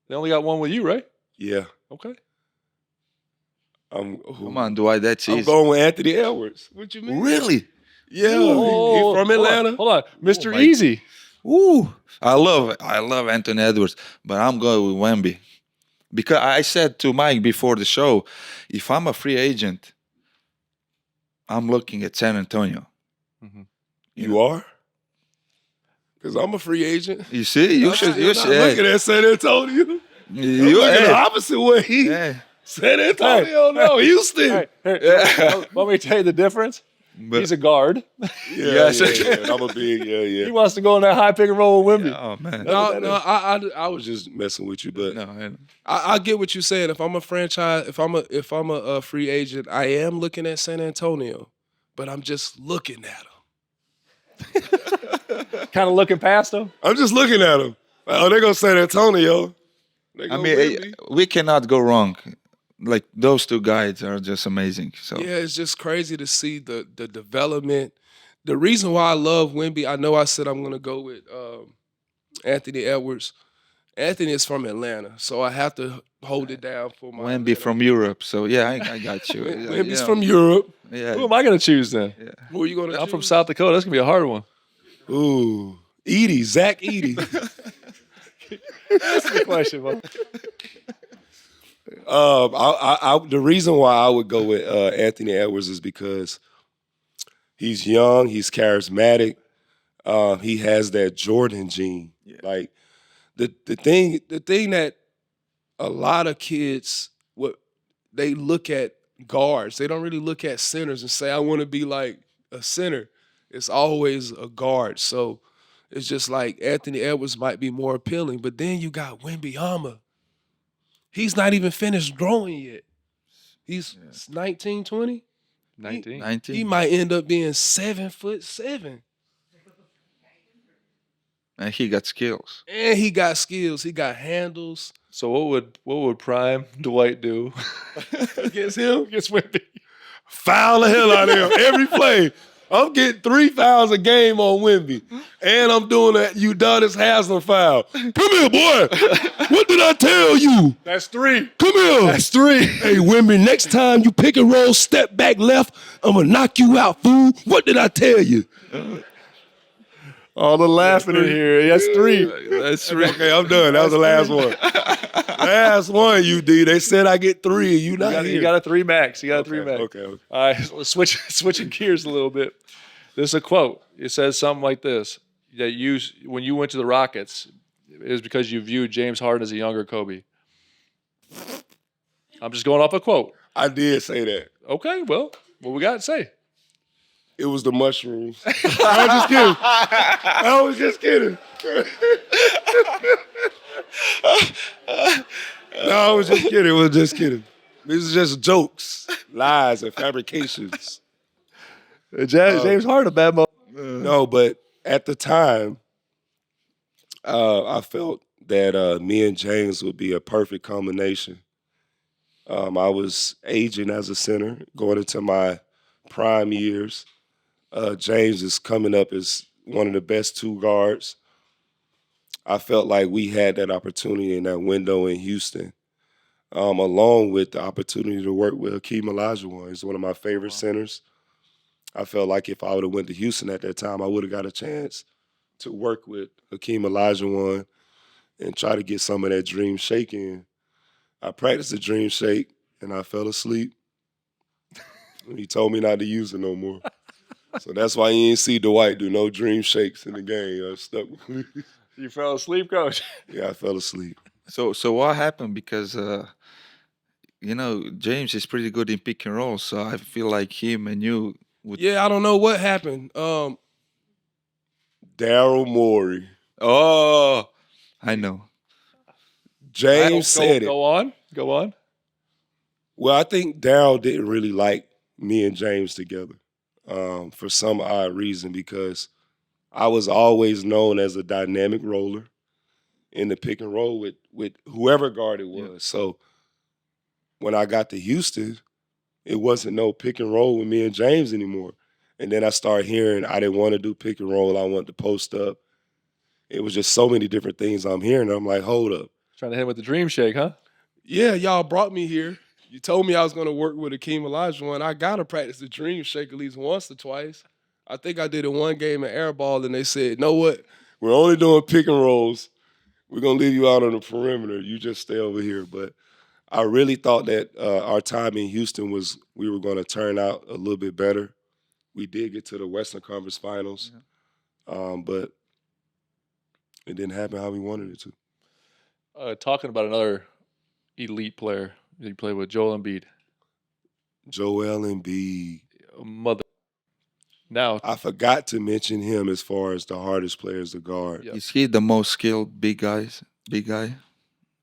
They only got one with you, right? Yeah. Okay. Come on, Dwight. That's I'm easy. going with Anthony Edwards. What you mean? Really? Yeah, he from Atlanta. Hold on. Mr. my- Easy. Ooh, I love Anthony Edwards, but I'm going with Wemby. Because I said to Mike before the show, if I'm a free agent, I'm looking at San Antonio. You are? Because I'm a free agent. You see, you should. I'm looking at San Antonio. I'm You looking the opposite way. yeah. San Antonio, no, Houston. Want me to tell you the difference? But, He's a guard. Yeah. I'm a big, He wants to go in that high pick and roll with Wemby. oh man. No, I was just messing with you, but No, I get what you're saying. If I'm a franchise, if I'm a free agent, I am looking at San Antonio, but I'm just looking at them. Kind of looking past him. I'm just looking at them. Oh, they go San Antonio. I mean, we cannot go wrong. Like those 2 guys are just amazing. So yeah, it's just crazy to see the development. The reason why I love Wemby, I know I said I'm gonna go with Anthony Edwards. Anthony is from Atlanta, so I have to hold it down for my Wemby Atlanta. from Europe. So yeah, I got you. Wemby's from Europe. Yeah. Who am I going to choose then? Who are you gonna? I'm from choose? South Dakota. That's going to be a hard one. Ooh, Zach Edey. That's the question. Man. The reason why I would go with Anthony Edwards is because he's young, he's charismatic, he has that Jordan gene. Yeah. Like the thing that a lot of kids they look at guards. They don't really look at centers and say, I want to be like a center. It's always a guard. So it's just like Anthony Edwards might be more appealing. But then you got Wemby. He's not even finished growing yet. He's 19, 20? 19. 19. He might end up being 7'7". And he got skills. And he got skills. He got handles. So what would prime Dwight do Against him, against Wemby? foul the hell out of him every play. I'm getting 3 fouls a game on Wemby. And I'm doing that Udonis Haslem foul. Come here, boy. What did I tell you? That's 3. Come here. That's 3. Hey, Wemby, next time you pick and roll, step back left, I'm going to knock you out, fool. What did I tell you? All the laughing in here. That's 3. That's right. Okay, I'm done. That was the last one. Last one, UD. They said I get 3. You not You got a 3 max. You got a 3 max. Okay. All right, so switching gears a little bit. This is a quote. It says something like this: that when you went to the Rockets, it was because you viewed James Harden as a younger Kobe. I'm just going off a quote. I did say that. Okay, well, what we got to say? It was the mushrooms. I was just kidding. No, I was just kidding. It was just kidding. These are just jokes, lies, and fabrications. James Harden, a bad mo. No, but at the time, I felt that me and James would be a perfect combination. I was aging as a center, going into my prime years. James is coming up as one of the best 2 guards. I felt like we had that opportunity in that window in Houston, along with the opportunity to work with Hakeem Olajuwon. He's one of my favorite centers. I felt like if I would have went to Houston at that time, I would have got a chance to work with Hakeem Olajuwon and try to get some of that dream shake in. I practiced the dream shake, and I fell asleep. And he told me not to use it no more. So that's why you didn't see Dwight do no dream shakes in the game. I stuck with me. You fell asleep, Coach? Yeah, I fell asleep. So what happened? Because James is pretty good in pick and roll, so I feel like him and you would. Yeah, I don't know what happened. Daryl Morey. Oh, I know. James said it. Go on. Go on. Well, I think Daryl didn't really like me and James together for some odd reason because I was always known as a dynamic roller in the pick and roll with whoever guard it was. Yeah. So when I got to Houston, it wasn't no pick and roll with me and James anymore. And then I started hearing I didn't want to do pick and roll. I wanted to post up. It was just so many different things I'm hearing. I'm like, hold up. Trying to hit him with the dream shake, huh? Yeah, y'all brought me here. You told me I was going to work with Akeem Olajuwon. I got to practice the dream shake at least once or twice. I think I did it one game at airball, and they said, you know what? We're only doing pick and rolls. We're going to leave you out on the perimeter. You just stay over here. But I really thought that our time in Houston we were going to turn out a little bit better. We did get to the Western Conference Finals, but it didn't happen how we wanted it to. Talking about another elite player that you played with, Joel Embiid. Joel Embiid. Mother. Now, I forgot to mention him as far as the hardest players to guard. Yep. Is he the most skilled big guy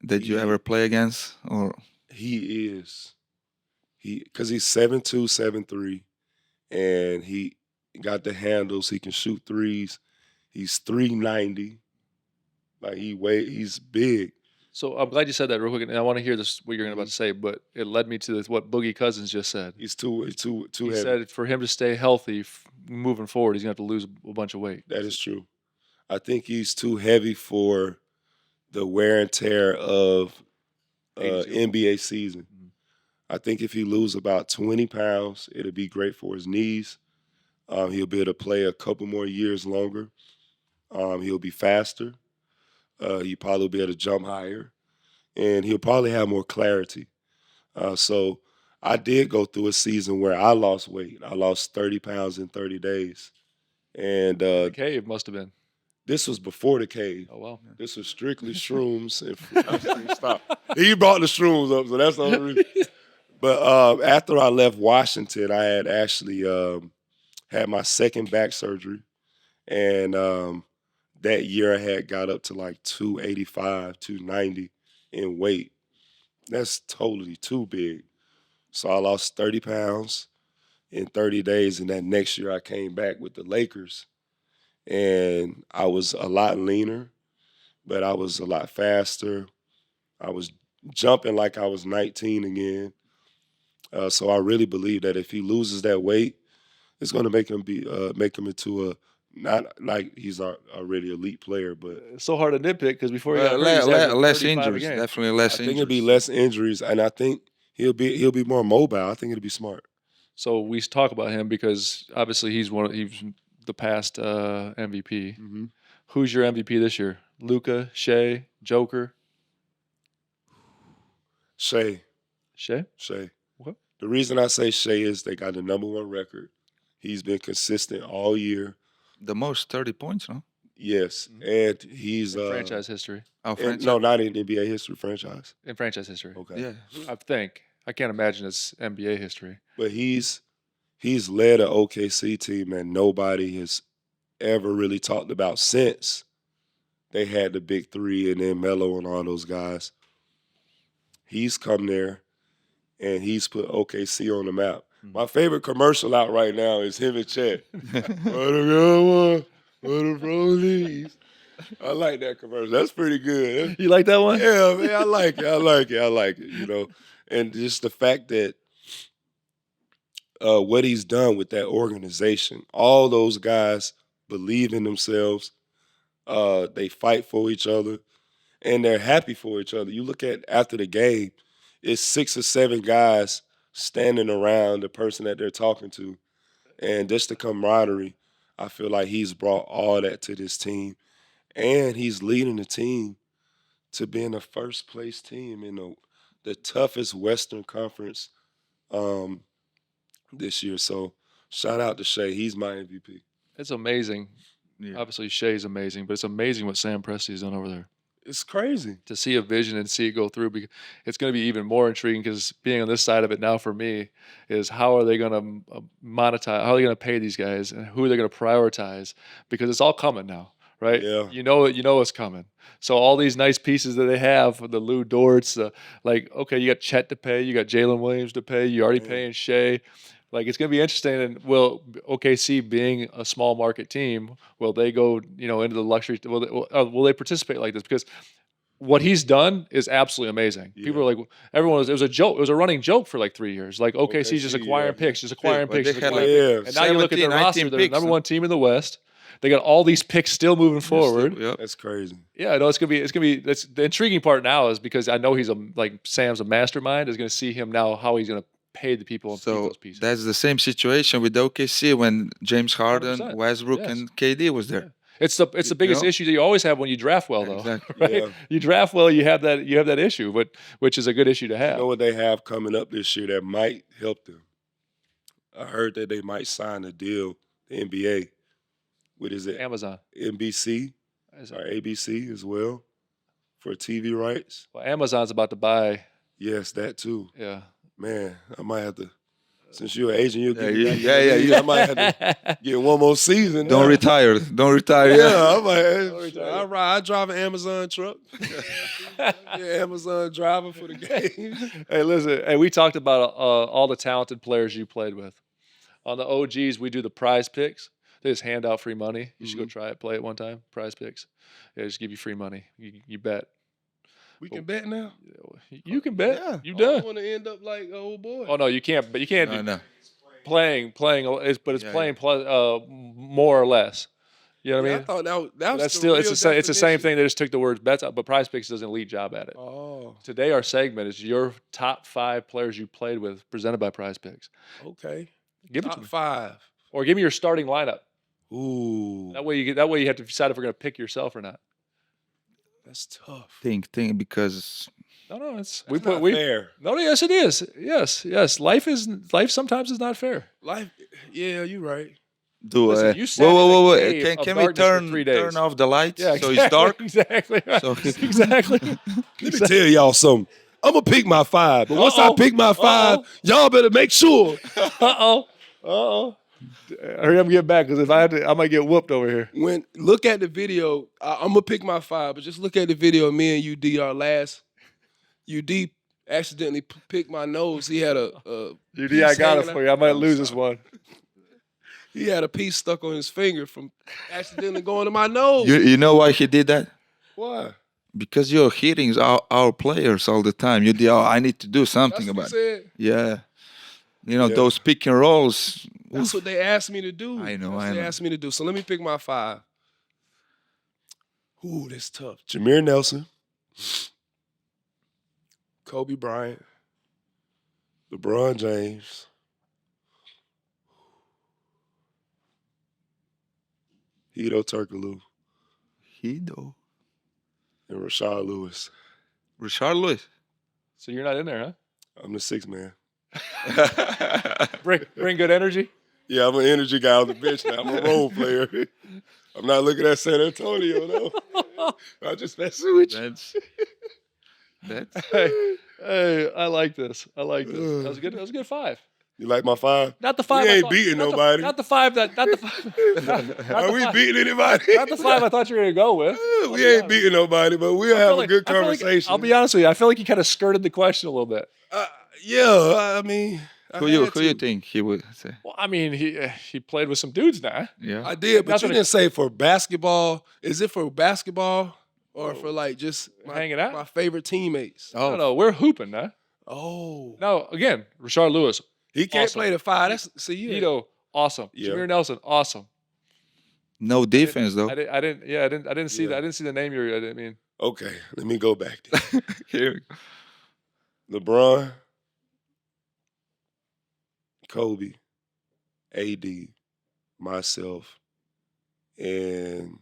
that you ever play against? Or He is. Because he's 7'2", 7'3", and he got the handles. He can shoot threes. He's 390. Like he's big. so I'm glad you said that real quick, and I want to hear this what you're about to say, but it led me to what Boogie Cousins just said. He's too He heavy. said for him to stay healthy moving forward, he's going to have to lose a bunch of weight. That is true. I think he's too heavy for the wear and tear of NBA season. Mhm. I think if he lose about 20 pounds, it'll be great for his knees. He'll be able to play a couple more years longer. He'll be faster. He'll probably be able to jump higher. And he'll probably have more clarity. So I did go through a season where I lost weight. I lost 30 pounds in 30 days. And The cave must have been. this was before the cave. Oh, well. This was strictly shrooms. And stop. He brought the shrooms up, so that's the only reason. But after I left Washington, I had actually had my second back surgery. And that year I had got up to like 285, 290 in weight. That's totally too big. So I lost 30 pounds in 30 days. And that next year I came back with the Lakers. And I was a lot leaner, but I was a lot faster. I was jumping like I was 19 again. So I really believe that if he loses that weight, it's going to make him into a not like he's already elite player, but It's so hard to nitpick because before he got hurt, he's averaging less 35 a injuries, game. definitely less I think injuries. it'll be less injuries, and I think he'll be more mobile. I think it'll be smart. So we talk about him because obviously he's the past MVP. Mm-hmm. Who's your MVP this year? Luka, Shea, Joker? Shea. Shea? Okay. The reason I say Shea is they got the #1 record. He's been consistent all year. The most 30 points, no? Yes, and he's In franchise history. Oh, franchise. no, not in NBA history franchise. In franchise history. Okay. Yeah. I think. I can't imagine it's NBA history. But he's led an OKC team that nobody has ever really talked about since they had the big three and then Melo and all those guys. He's come there and he's put OKC on the map. My favorite commercial out right now is him and Chet. What a good one. What a Rollies. I like that commercial. That's pretty good. You like that one? Yeah, man, I like it, you know. And just the fact that what he's done with that organization, all those guys believe in themselves. They fight for each other, and they're happy for each other. You look at after the game, it's 6 or 7 guys standing around the person that they're talking to. And just the camaraderie, I feel like he's brought all that to this team. And he's leading the team to being the first place team in the toughest Western Conference this year. So shout out to Shea. He's my MVP. It's amazing. Yeah. Obviously, Shea's amazing, but it's amazing what Sam Presti's done over there. It's crazy. to see a vision and see it go through. Because it's going to be even more intriguing because being on this side of it now for me is how are they going to monetize? How are they going to pay these guys, and who are they going to prioritize? Because it's all coming now, right? Yeah. You know it's coming. So all these nice pieces that they have, the Lou Dorts, okay, you got Chet to pay, you got Jalen Williams to pay, you already paying Shea. Like, it's going to be interesting. And will OKC, being a small market team, will they go, into the luxury? Will they participate like this? Because what he's done is absolutely amazing. Yeah. People are like, it was a joke. It was a running joke for like 3 years. Like, OKC's just acquiring picks, just acquiring But picks. they just had acquiring like picks. And now you look at their 17, roster, 19 they're the picks, number huh? one team in the West. They got all these picks still moving forward. Yep. That's crazy. Yeah, no, it's gonna be. That's the intriguing part now is because I know Sam's a mastermind. Is gonna see him now how he's gonna pay the people and keep So those pieces. that's the same situation with OKC when James Harden, 100%. Westbrook, Yes. and KD was there. It's the biggest know? issue that you always have when you draft well, though. Exactly. Right? Yeah. You draft well, you have that issue, which is a good issue to have. You know what they have coming up this year that might help them? I heard that they might sign a deal, the NBA. What is it? Amazon. NBC Is or it- ABC as well for TV rights. Well, Amazon's about to buy. Yes, that too. Yeah. Man, I might have to. Since you're an agent, you'll get yeah. I might have to get one more season. Don't now. retire. Don't retire. Yeah, I might. I drive an Amazon truck. Yeah, Amazon driver for the game. Hey, listen. Hey, we talked about all the talented players you played with. On the OGs, we do the prize picks. They just hand out free money. You should go try it, play it one time. Prize picks. Yeah, just give you free money. You bet. We can bet now. You can bet. Yeah. You I don't done. want to end up like old boy. Oh no, you can't. But you can't. No, no. Playing. But it's Yeah, playing more or less. You know what Yeah, I I mean? thought that was That's the still real it's the same definition. thing. They just took the words bets out, but Prize Picks does an elite job at it. Oh, Today our segment is your top 5 players you played with, presented by Prize Picks. okay. Give it to Top me, 5. or give me your starting lineup. Ooh, That way you have to decide if we're going to pick yourself or not. that's tough. Think because No, it's That's not fair. No, yes, it is. Yes. Life sometimes is not fair. Life. Yeah, you're right. do Listen, you sat whoa. in a cave of Can we darkness for turn 3 days. turn off the lights Yeah, so it's dark? Exactly. So- exactly. Let me tell y'all something. I'm gonna pick my 5, but once I Uh-oh. pick my 5, y'all better make sure. Uh-oh. Hurry up and get back, because if I have to, I might get whooped over here. When look at the video, I'm gonna pick my 5, but just look at the video. Of me and UD, our last. UD accidentally picked my nose. He had a UD, I piece got it hanging for you. I out. might I'm lose this sorry. one. He had a piece stuck on his finger from accidentally going to my nose. You know why he did that? Why? Because you're hitting our players all the time. You do. I need to do something That's what about he it. said. Yeah. Yeah. Those pick and rolls. That's what they asked me to do. I know, That's what I they know. asked me to do. So let me pick my 5. Ooh, that's tough. Jameer Nelson, Kobe Bryant, LeBron James, Hito Turkoglu, Hido. and Rashard Lewis. Richard Lewis. So you're not in there, I'm the 6th man. huh? Bring good energy. Yeah, I'm an energy guy on the bench now. I'm a role player. I'm not looking at San Antonio, though. I just messing with you. That's Hey, I like this. That was good. That was a good 5. You like my 5? Not the 5. We I ain't thought- beating not the- nobody. Not the 5. Not the 5. not Are the we 5. beating anybody? Not the 5 I thought you were gonna go with. We ain't beating nobody, but we'll have a good conversation. I'll be honest with you. I feel like you kind of skirted the question a little bit. Yeah, I mean, who you think he would say? Well, I mean, he played with some dudes now. Yeah. I did, but That's you what didn't say for basketball. Is it for basketball or for like just Hanging out? my favorite teammates? No, no, we're hooping now. Oh, No, again, Rashard Lewis, he can't Awesome. play the 5. That's see you. Ito, awesome. Yeah. Jameer Nelson, awesome. No defense though. I didn't see Yeah. that. I didn't see the name you're. I didn't mean. Okay, let me go back. Then. Here. LeBron, Kobe, AD, myself, and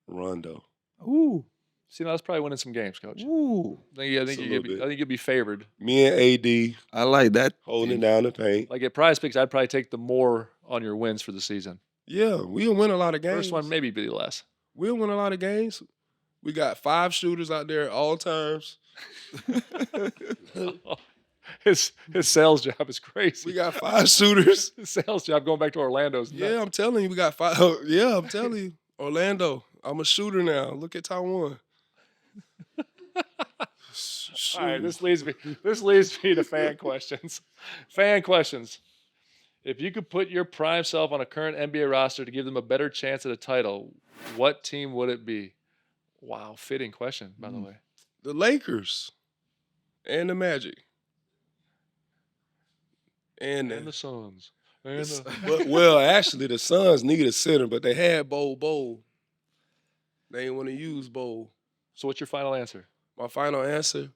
Rondo. Ooh. See, now that's probably winning some games, Coach. Ooh. I think Just a little bit. you'll be favored. Me and AD I like that. holding down the paint. Like at Prize Picks, I'd probably take the more on your wins for the season. Yeah, we'll win a lot of games. First one maybe be less. We'll win a lot of games. We got 5 shooters out there at all times. His sales job is crazy. We got 5 shooters. His sales job going back to Orlando's. Yeah, I'm telling you, we got 5. Yeah, I'm telling you. Orlando, I'm a shooter now. Look at Taiwan. All right, this leads me to fan questions. Fan questions. If you could put your prime self on a current NBA roster to give them a better chance at a title, what team would it be? Wow, fitting question, by the way. The Lakers and the Magic. And the Suns. well, actually, the Suns need a center, but they had Bowl. They didn't want to use Bowl. So what's your final answer? My final answer,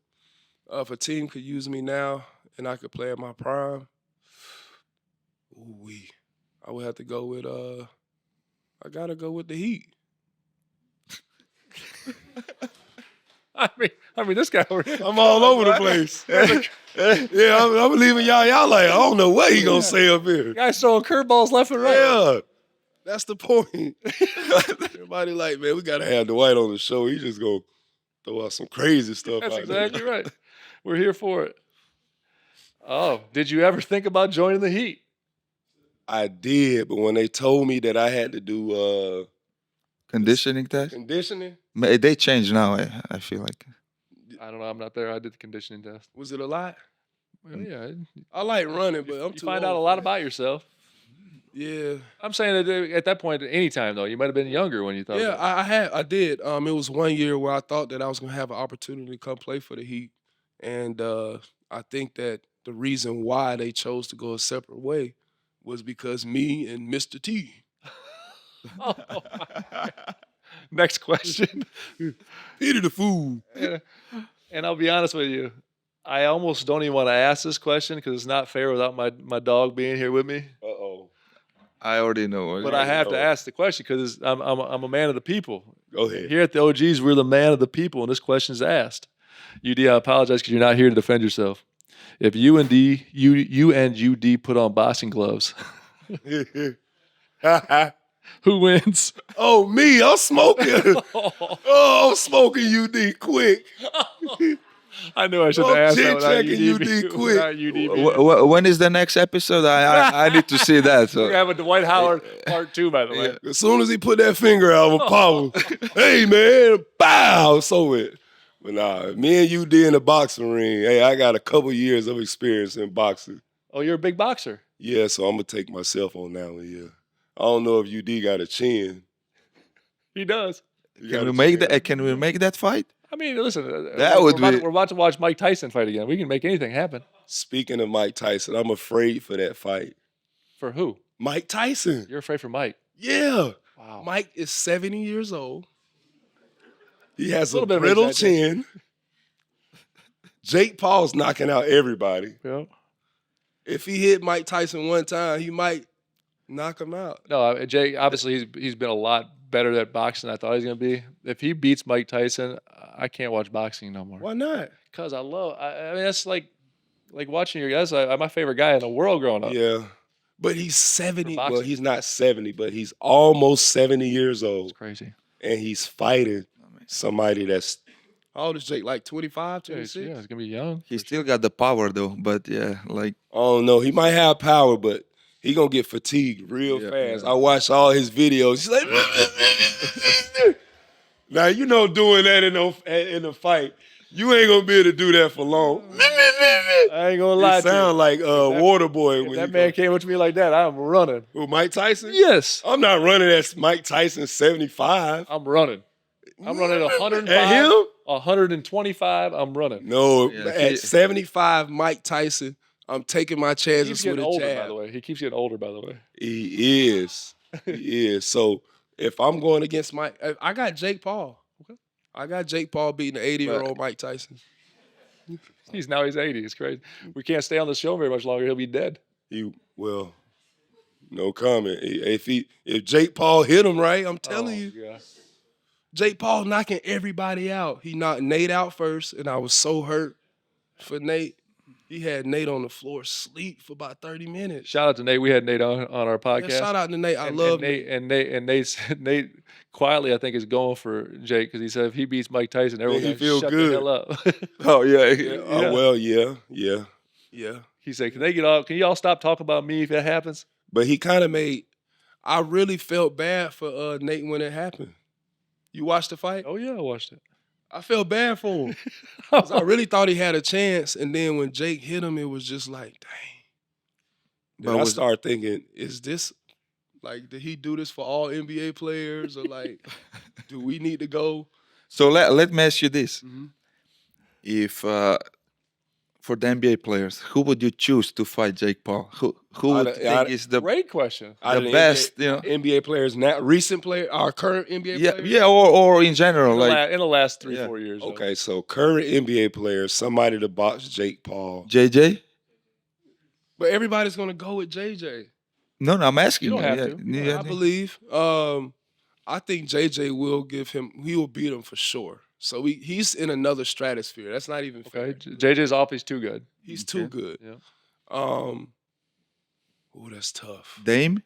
if a team could use me now and I could play at my prime, I would have to go with I gotta go with the Heat. I mean, this guy. I'm all over the place. Yeah, I'm leaving y'all like, I don't know what he gonna say up here. Guy's throwing curveballs left and right. Yeah, that's the point. Everybody like, man, we gotta have Dwight on the show. He just gonna throw out some crazy stuff That's out exactly there. right. We're here for it. Oh, did you ever think about joining the Heat? I did, but when they told me that I had to do Conditioning test. conditioning, They changed now. I feel like. I don't know. I'm not there. I did the conditioning test. was it a lot? Well, yeah. I like running, but I'm You too find old out a for lot that. about yourself. Yeah. I'm saying that at that point, at any time though, you might have been younger when you thought. Yeah, about it. I did. It was one year where I thought that I was gonna have an opportunity to come play for the Heat, and I think that the reason why they chose to go a separate way was because me and Mr. T. Oh, my God. Next question. Peter the Fool. And I'll be honest with you, I almost don't even want to ask this question because it's not fair without my dog being here with me. Uh-oh. I already know. But I have to ask the question because I'm a man of the people. Go ahead. Here at the OGs, we're the man of the people, and this question is asked. UD, I apologize because you're not here to defend yourself. If you and UD put on boxing gloves, who wins? Oh, me, I'm smoking. I'm smoking UD quick. I knew I should have asked that without checking UD being- quick. without UD being- When is the next episode? I need to see that. We're So gonna have a Dwight Howard part 2, by the way. As soon as he put that finger out, I'm pop him. Hey, man, bow. So it. But nah, me and UD in the boxing ring. Hey, I got a couple years of experience in boxing. Oh, you're a big boxer. Yeah, so I'm gonna take myself on that one. Yeah, I don't know if UD got a chin. He does. You got can a we make chin. that? Can we make that fight? I mean, listen. That would be- We're about to watch Mike Tyson fight again. We can make anything happen. Speaking of Mike Tyson, I'm afraid for that fight. For who? Mike Tyson. You're afraid for Mike. Yeah. Wow. Mike is 70 years old. He has a Little bit of brittle exaggeration. chin. Jake Paul's knocking out everybody. Yeah. If he hit Mike Tyson one time, he might knock him out. No, Jay. Obviously, he's been a lot better at boxing than I thought he was gonna be. If he beats Mike Tyson, I can't watch boxing no more. Why not? Because I mean, that's like watching your guys. My favorite guy in the world growing up. Yeah. But he's 70. For boxing. Well, he's not 70, but he's almost 70 years old. It's crazy. And he's fighting somebody that's, how old is Jake? Like 25, Yeah, 26? he's gonna be young. He still got the power though. But yeah, like I don't know. He might have power, but he gonna get fatigued real Yeah, fast. yeah. I watched all his videos. He's like, now you know doing that in a fight, you ain't gonna be able to do that for long. I ain't gonna lie It to you. sound like Water Boy If when that you man came up to me like that, I'm running. Who, Mike Tyson? Yes, I'm not running at Mike Tyson 75. I'm running. I'm running 105. At him? 125. I'm running. No, Yeah, at 75, Mike Tyson, I'm taking my He keeps chances with getting a older, by jab. the way. He keeps getting older, by the way. He is. He is. So if I'm going against Mike, I got Jake Paul. Okay. I got Jake Paul beating the 80-year-old Mike Tyson. He's 80. It's crazy. We can't stay on the show very much longer. He'll be dead. Well, no comment. If Jake Paul hit him right, I'm telling you, Yeah. Jake Paul knocking everybody out. He knocked Nate out first, and I was so hurt for Nate. He had Nate on the floor sleep for about 30 minutes. Shout out to Nate. We had Nate on our podcast. Yeah, shout out to Nate. I love Nate. Nate. And Nate quietly, I think, is going for Jake because he said if he beats Mike Tyson, everyone he will feel shut good. the hell up. Oh yeah. Oh, well, yeah. He said, can y'all stop talking about me if that happens? But he kind of I really felt bad for Nate when it happened. You watched the fight? Oh yeah, I watched it. I felt bad for him. 'Cause I really thought he had a chance. And then when Jake hit him, it was just like, dang. Then I started thinking, is this, like, did he do this for all NBA players? Or, like, do we need to go? So let me ask you this: Mhm. if for the NBA players, who would you choose to fight Jake Paul? Who would you think is the Great question. best? You know, NBA players, now recent player, our current NBA players? yeah, or in general, like In the last 3-4 Yeah. years. though. Okay, so current NBA players, somebody to box Jake Paul. JJ. But everybody's going to go with JJ. No, I'm asking. You don't have yeah, to. yeah, I believe. I think JJ will he will beat him for sure. So he's in another stratosphere. That's not even fair. Okay. JJ's off. He's too good. He's too good. Yeah. Oh, that's tough. Dame.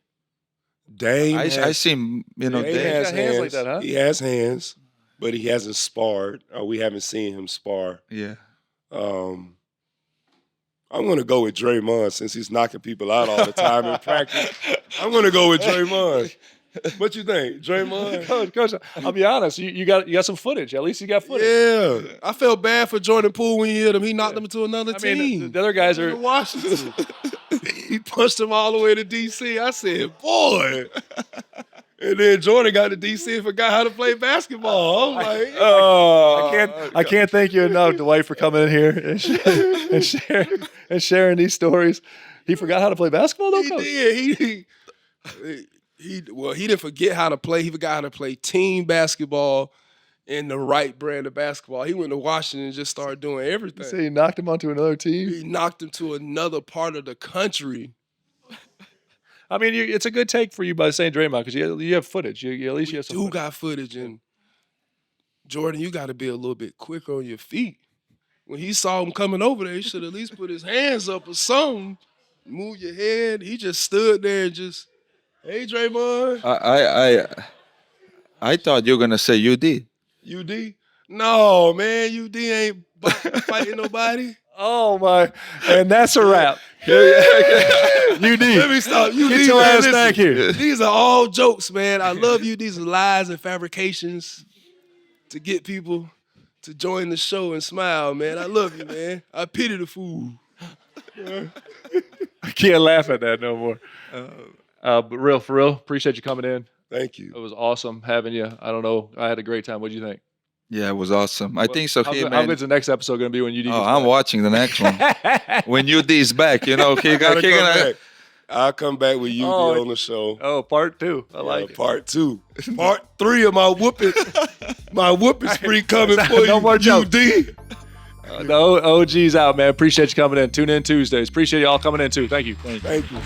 Dame. I see him. You know, Dame Dame. has got hands like that, huh? He has hands, but he hasn't sparred. Or we haven't seen him spar. Yeah. I'm gonna go with Draymond since he's knocking people out all the time in practice. I'm gonna go with Draymond. What you think, Draymond? Coach, I'll be honest. You got some footage. At least you got footage. Yeah, I felt bad for Jordan Poole when he hit him. He knocked him into another I team. mean, the other guys are. Washington. He punched him all the way to DC. I said, boy. And then Jordan got to DC and forgot how to play basketball. I'm like, I can't thank you enough, Dwight, for coming in here and sharing these stories. He forgot how to play basketball, though. he Coach? did. He didn't forget how to play. He forgot how to play team basketball and the right brand of basketball. He went to Washington and just started doing everything. So you knocked him onto another team. He knocked him to another part of the country. I mean, it's a good take for you by saying Draymond because you have footage. You at least you have some. You footage. got footage, and Jordan, you got to be a little bit quicker on your feet. When he saw him coming over there, he should at least put his hands up or something. Move your head. He just stood there and just, hey, Draymond. I thought you were gonna say UD. UD? No, man, UD ain't fighting nobody. Oh my! And that's a wrap. UD. Let me stop. UD, Get your man, ass back here. These are all jokes, man. I love you. These are lies and fabrications to get people to join the show and smile, man. I love you, man. I pity the fool. I can't laugh at that no more. But for real, appreciate you coming in. Thank you. It was awesome having you. I don't know. I had a great time. What do you think? Yeah, it was awesome. I think so. How Man. good's the next episode going to be when UD? Oh, I'm watching the next one. When UD is back, you know, he Gotta come gonna. back. I'll come back with UD on the show. Oh, part 2. I like it. Part 2. Part 3 of my whooping spree coming for No you, more jokes. UD. The OG's out, man. Appreciate you coming in. Tune in Tuesdays. Appreciate you all coming in too. Thank you. Thank you.